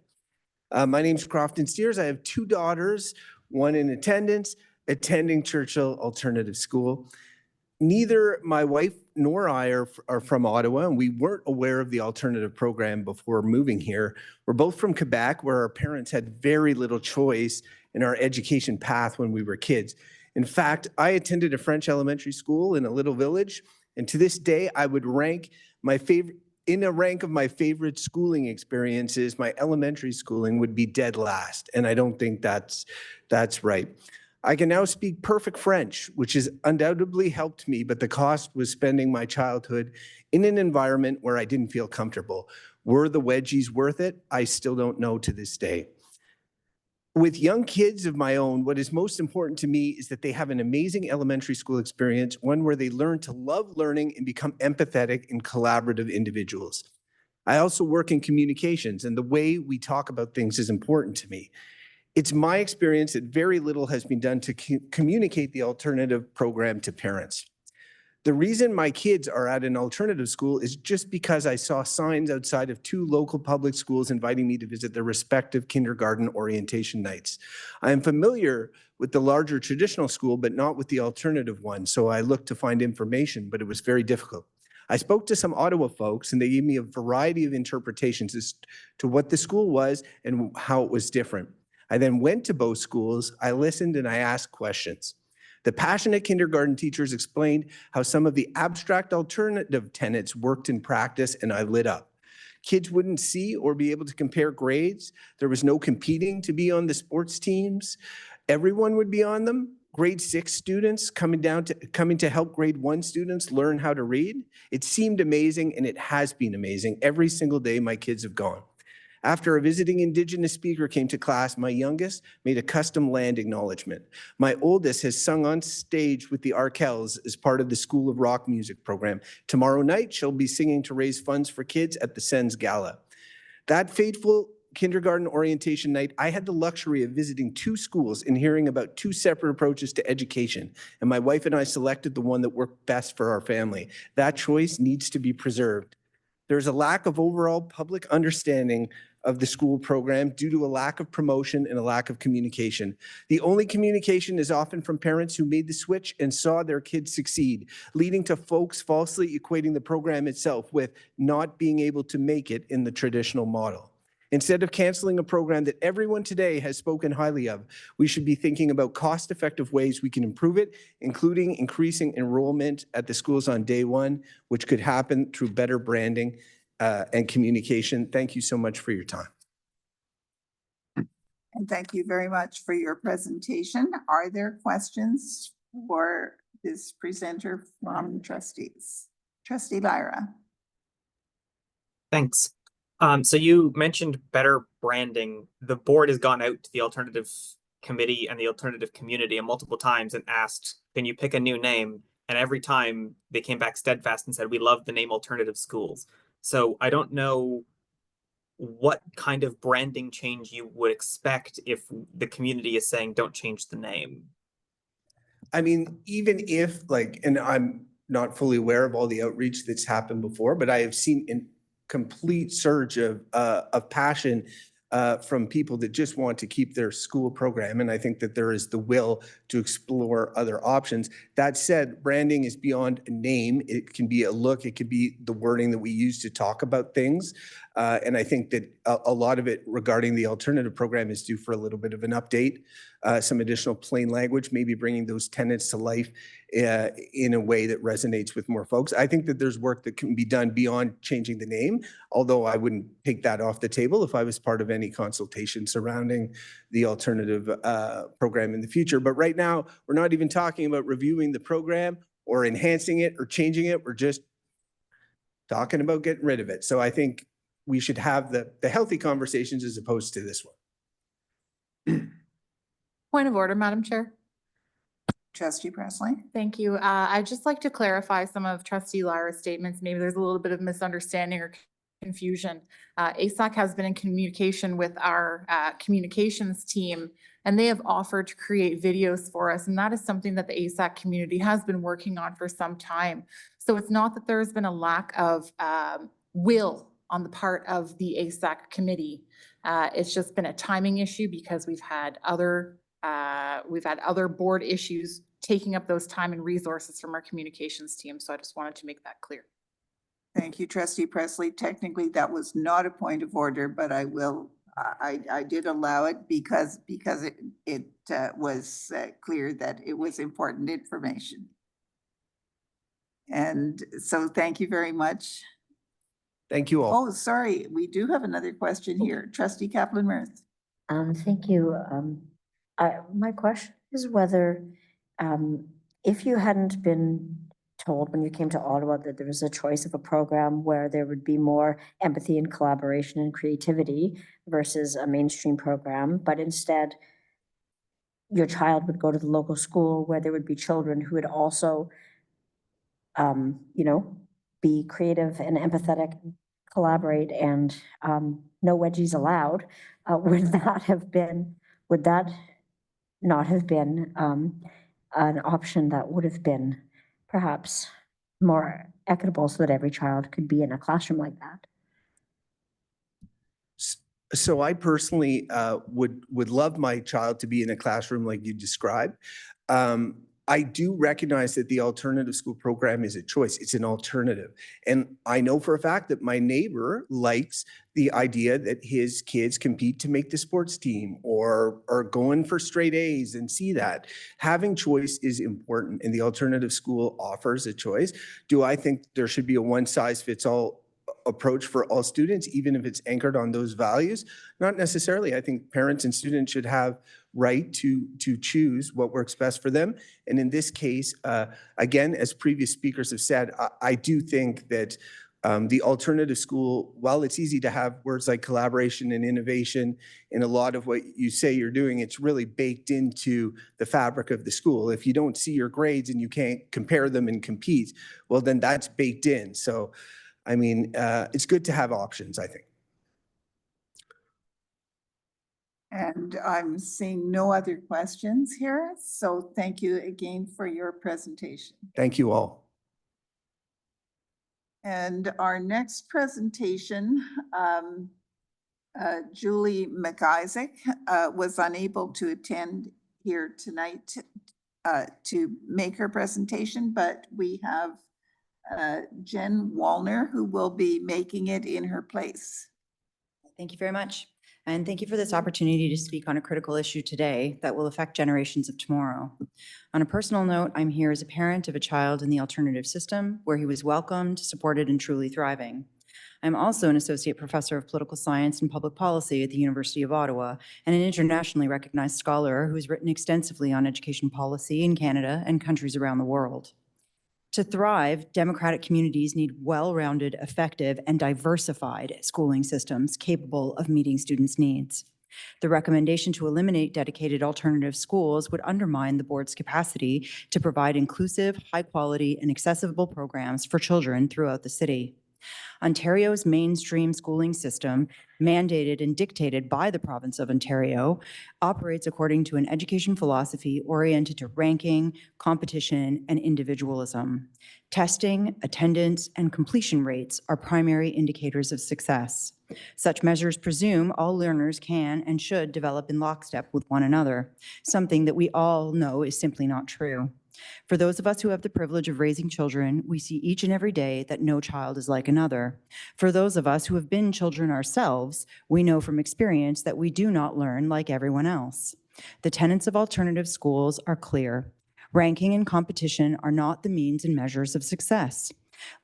My name's Crofton Steers. I have two daughters, one in attendance, attending Churchill Alternative School. Neither my wife nor I are from Ottawa, and we weren't aware of the alternative program before moving here. We're both from Quebec, where our parents had very little choice in our education path when we were kids. In fact, I attended a French elementary school in a little village, and to this day, I would rank my favorite, in a rank of my favorite schooling experiences, my elementary schooling would be dead last, and I don't think that's right. I can now speak perfect French, which has undoubtedly helped me, but the cost was spending my childhood in an environment where I didn't feel comfortable. Were the wedgies worth it? I still don't know to this day. With young kids of my own, what is most important to me is that they have an amazing elementary school experience, one where they learn to love learning and become empathetic and collaborative individuals. I also work in communications, and the way we talk about things is important to me. It's my experience that very little has been done to communicate the alternative program to parents. The reason my kids are at an alternative school is just because I saw signs outside of two local public schools inviting me to visit their respective kindergarten orientation nights. I am familiar with the larger traditional school, but not with the alternative one, so I looked to find information, but it was very difficult. I spoke to some Ottawa folks, and they gave me a variety of interpretations as to what the school was and how it was different. I then went to both schools, I listened, and I asked questions. The passionate kindergarten teachers explained how some of the abstract alternative tenets worked in practice, and I lit up. Kids wouldn't see or be able to compare grades. There was no competing to be on the sports teams. Everyone would be on them. Grade 6 students coming to help grade 1 students learn how to read. It seemed amazing, and it has been amazing every single day my kids have gone. After a visiting Indigenous speaker came to class, my youngest made a custom land acknowledgement. My oldest has sung on stage with the Arkells as part of the School of Rock Music program. Tomorrow night, she'll be singing to raise funds for kids at the Sens Gala. That fateful kindergarten orientation night, I had the luxury of visiting 2 schools and hearing about 2 separate approaches to education. And my wife and I selected the one that worked best for our family. That choice needs to be preserved. There's a lack of overall public understanding of the school program due to a lack of promotion and a lack of communication. The only communication is often from parents who made the switch and saw their kids succeed, leading to folks falsely equating the program itself with not being able to make it in the traditional model. Instead of canceling a program that everyone today has spoken highly of, we should be thinking about cost-effective ways we can improve it, including increasing enrollment at the schools on day one, which could happen through better branding and communication. Thank you so much for your time. And thank you very much for your presentation. Are there questions for this presenter from trustees? Trustee Lyra. Thanks. So you mentioned better branding. The board has gone out to the alternative committee and the alternative community multiple times and asked, can you pick a new name? And every time they came back steadfast and said, we love the name Alternative Schools. So I don't know what kind of branding change you would expect if the community is saying, don't change the name. I mean, even if and I'm not fully aware of all the outreach that's happened before, but I have seen an complete surge of passion from people that just want to keep their school program. And I think that there is the will to explore other options. That said, branding is beyond a name. It can be a look. It could be the wording that we use to talk about things. And I think that a lot of it regarding the alternative program is due for a little bit of an update, some additional plain language, maybe bringing those tenets to life in a way that resonates with more folks. I think that there's work that can be done beyond changing the name, although I wouldn't take that off the table if I was part of any consultation surrounding the alternative program in the future. But right now, we're not even talking about reviewing the program or enhancing it or changing it. We're just talking about getting rid of it. So I think we should have the healthy conversations as opposed to this one. Point of order, Madam Chair. Trustee Presley. Thank you. I'd just like to clarify some of Trustee Lyra's statements. Maybe there's a little bit of misunderstanding or confusion. ASAC has been in communication with our communications team, and they have offered to create videos for us. And that is something that the ASAC community has been working on for some time. So it's not that there's been a lack of will on the part of the ASAC committee. It's just been a timing issue because we've had other board issues taking up those time and resources from our communications team. So I just wanted to make that clear. Thank you, Trustee Presley. Technically, that was not a point of order, but I will, I did allow it because it was clear that it was important information. And so thank you very much. Thank you all. Oh, sorry, we do have another question here. Trustee Kaplan-Meier. Thank you. My question is whether, if you hadn't been told when you came to Ottawa that there was a choice of a program where there would be more empathy and collaboration and creativity versus a mainstream program, but instead your child would go to the local school where there would be children who would also, be creative and empathetic, collaborate, and no wedgies allowed, would that not have been an option that would have been perhaps more equitable so that every child could be in a classroom like that? So I personally would love my child to be in a classroom like you described. I do recognize that the alternative school program is a choice. It's an alternative. And I know for a fact that my neighbor likes the idea that his kids compete to make the sports team or are going for straight A's and see that. Having choice is important, and the alternative school offers a choice. Do I think there should be a one-size-fits-all approach for all students, even if it's anchored on those values? Not necessarily. I think parents and students should have right to choose what works best for them. And in this case, again, as previous speakers have said, I do think that the alternative school, while it's easy to have words like collaboration and innovation in a lot of what you say you're doing, it's really baked into the fabric of the school. If you don't see your grades and you can't compare them and compete, well, then that's baked in. So, I mean, it's good to have options, I think. And I'm seeing no other questions here. So thank you again for your presentation. Thank you all. And our next presentation Julie McIsaac was unable to attend here tonight to make her presentation, but we have Jen Wallner who will be making it in her place. Thank you very much. And thank you for this opportunity to speak on a critical issue today that will affect generations of tomorrow. On a personal note, I'm here as a parent of a child in the alternative system where he was welcomed, supported, and truly thriving. I'm also an associate professor of political science and public policy at the University of Ottawa and an internationally recognized scholar who has written extensively on education policy in Canada and countries around the world. To thrive, democratic communities need well-rounded, effective, and diversified schooling systems capable of meeting students' needs. The recommendation to eliminate dedicated alternative schools would undermine the board's capacity to provide inclusive, high-quality, and accessible programs for children throughout the city. Ontario's mainstream schooling system, mandated and dictated by the province of Ontario, operates according to an education philosophy oriented to ranking, competition, and individualism. Testing, attendance, and completion rates are primary indicators of success. Such measures presume all learners can and should develop in lockstep with one another, something that we all know is simply not true. For those of us who have the privilege of raising children, we see each and every day that no child is like another. For those of us who have been children ourselves, we know from experience that we do not learn like everyone else. The tenets of alternative schools are clear. Ranking and competition are not the means and measures of success.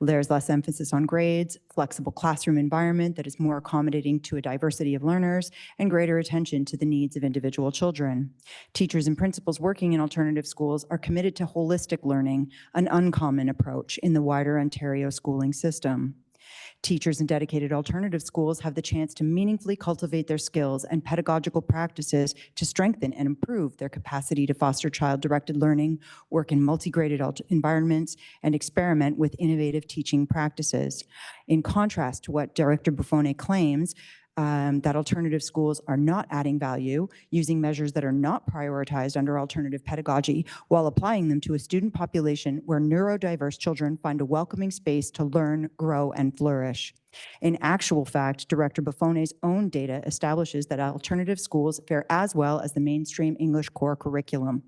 There's less emphasis on grades, flexible classroom environment that is more accommodating to a diversity of learners, and greater attention to the needs of individual children. Teachers and principals working in alternative schools are committed to holistic learning, an uncommon approach in the wider Ontario schooling system. Teachers in dedicated alternative schools have the chance to meaningfully cultivate their skills and pedagogical practices to strengthen and improve their capacity to foster child-directed learning, work in multi-graded environments, and experiment with innovative teaching practices. In contrast to what Director Buffone claims, that alternative schools are not adding value, using measures that are not prioritized under alternative pedagogy, while applying them to a student population where neurodiverse children find a welcoming space to learn, grow, and flourish. In actual fact, Director Buffone's own data establishes that alternative schools fare as well as the mainstream English core curriculum.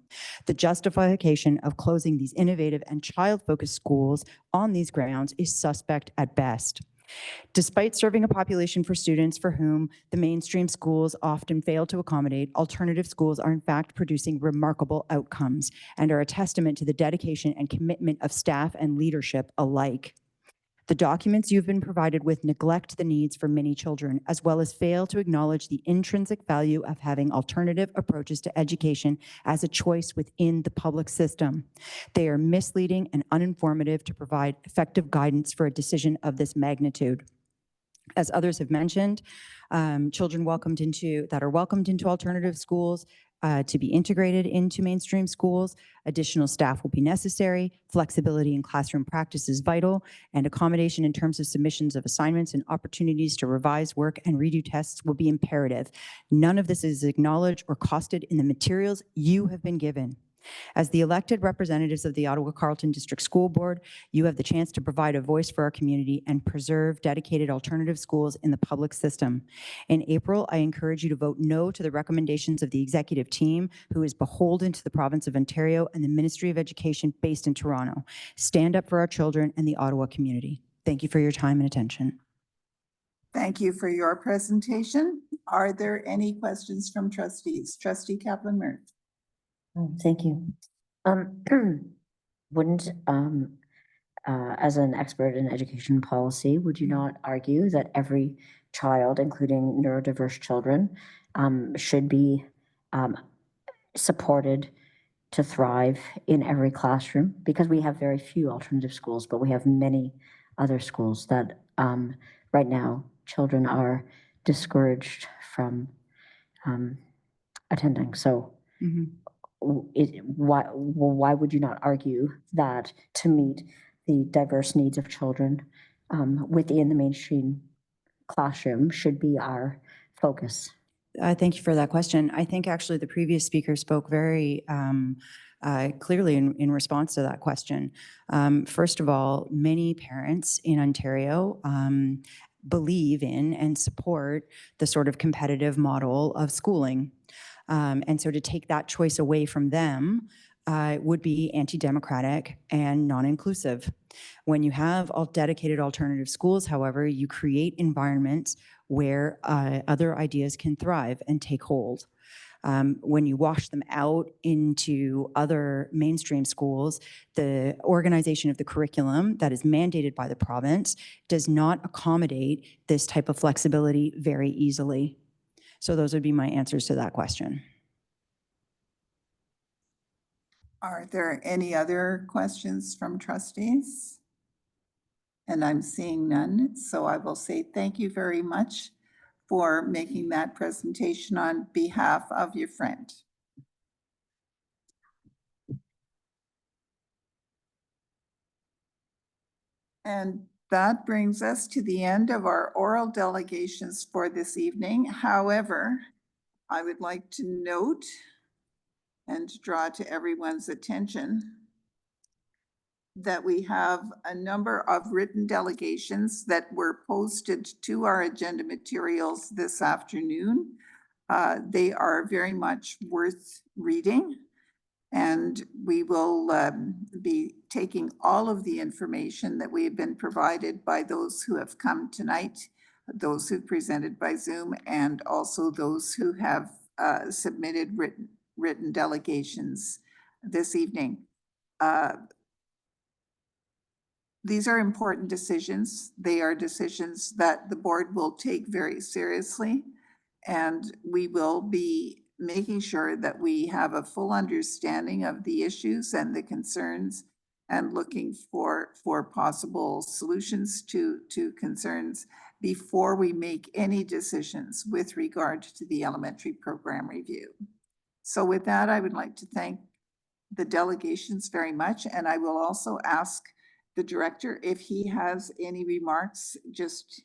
The justification of closing these innovative and child-focused schools on these grounds is suspect at best. Despite serving a population for students for whom the mainstream schools often fail to accommodate, alternative schools are in fact producing remarkable outcomes and are a testament to the dedication and commitment of staff and leadership alike. The documents you've been provided with neglect the needs for many children, as well as fail to acknowledge the intrinsic value of having alternative approaches to education as a choice within the public system. They are misleading and uninformative to provide effective guidance for a decision of this magnitude. As others have mentioned, children that are welcomed into alternative schools to be integrated into mainstream schools. Additional staff will be necessary. Flexibility in classroom practice is vital, and accommodation in terms of submissions of assignments and opportunities to revise work and redo tests will be imperative. None of this is acknowledged or costed in the materials you have been given. As the elected representatives of the Ottawa-Carleton District School Board, you have the chance to provide a voice for our community and preserve dedicated alternative schools in the public system. In April, I encourage you to vote no to the recommendations of the executive team, who is beholden to the province of Ontario and the Ministry of Education based in Toronto. Stand up for our children and the Ottawa community. Thank you for your time and attention. Thank you for your presentation. Are there any questions from trustees? Trustee Kaplan-Meier. Thank you. Wouldn't, as an expert in education policy, would you not argue that every child, including neurodiverse children, should be supported to thrive in every classroom? Because we have very few alternative schools, but we have many other schools that right now children are discouraged from attending. So why would you not argue that to meet the diverse needs of children within the mainstream classroom should be our focus? Thank you for that question. I think actually the previous speaker spoke very clearly in response to that question. First of all, many parents in Ontario believe in and support the sort of competitive model of schooling. And so to take that choice away from them would be anti-democratic and non-inclusive. When you have dedicated alternative schools, however, you create environments where other ideas can thrive and take hold. When you wash them out into other mainstream schools, the organization of the curriculum that is mandated by the province does not accommodate this type of flexibility very easily. So those would be my answers to that question. Are there any other questions from trustees? And I'm seeing none, so I will say thank you very much for making that presentation on behalf of your friend. And that brings us to the end of our oral delegations for this evening. However, I would like to note and draw to everyone's attention that we have a number of written delegations that were posted to our agenda materials this afternoon. They are very much worth reading, and we will be taking all of the information that we have been provided by those who have come tonight, those who presented by Zoom, and also those who have submitted written delegations this evening. These are important decisions. They are decisions that the board will take very seriously, and we will be making sure that we have a full understanding of the issues and the concerns and looking for possible solutions to concerns before we make any decisions with regard to the elementary program review. So with that, I would like to thank the delegations very much, and I will also ask the director if he has any remarks just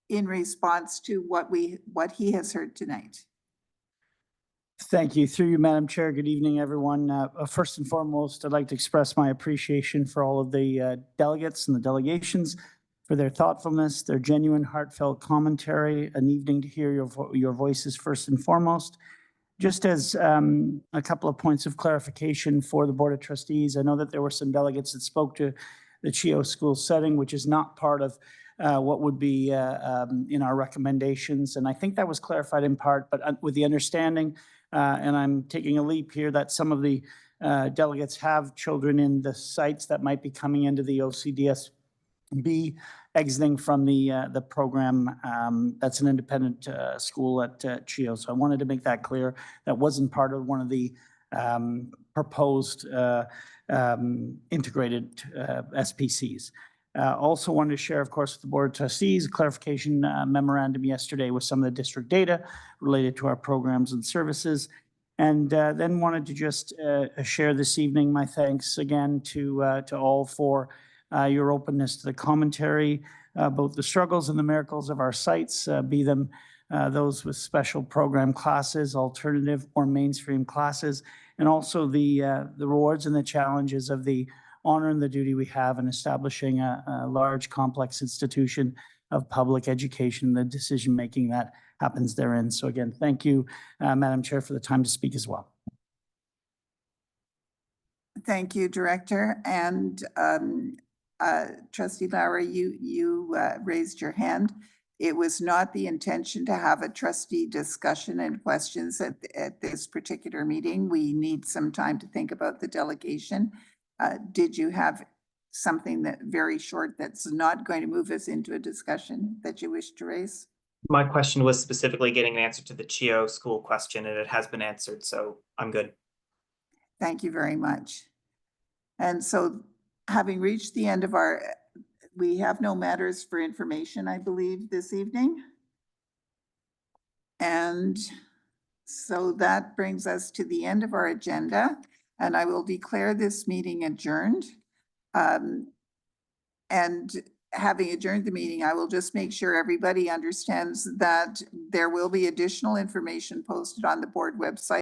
in response to what he has heard tonight. Thank you. Through you, Madam Chair. Good evening, everyone. First and foremost, I'd like to express my appreciation for all of the delegates and the delegations for their thoughtfulness, their genuine, heartfelt commentary, an evening to hear your voices first and foremost. Just as a couple of points of clarification for the Board of Trustees, I know that there were some delegates that spoke to the CHEO school setting, which is not part of what would be in our recommendations. And I think that was clarified in part, but with the understanding, and I'm taking a leap here, that some of the delegates have children in the sites that might be coming into the OCDSB, exiting from the program. That's an independent school at CHEO. So I wanted to make that clear. That wasn't part of one of the proposed integrated SPCs. Also wanted to share, of course, with the Board of Trustees, a clarification memorandum yesterday with some of the district data related to our programs and services. And then wanted to just share this evening my thanks again to all for your openness to the commentary, both the struggles and the miracles of our sites, be them those with special program classes, alternative or mainstream classes, and also the rewards and the challenges of the honor and the duty we have in establishing a large, complex institution of public education, the decision-making that happens therein. So again, thank you, Madam Chair, for the time to speak as well. Thank you, Director. And Trustee Lauer, you raised your hand. It was not the intention to have a trustee discussion and questions at this particular meeting. We need some time to think about the delegation. Did you have something that very short that's not going to move us into a discussion that you wish to raise? My question was specifically getting an answer to the CHEO school question, and it has been answered, so I'm good. Thank you very much. And so having reached the end of we have no matters for information, I believe, this evening. And so that brings us to the end of our agenda, and I will declare this meeting adjourned. And having adjourned the meeting, I will just make sure everybody understands that there will be additional information posted on the board website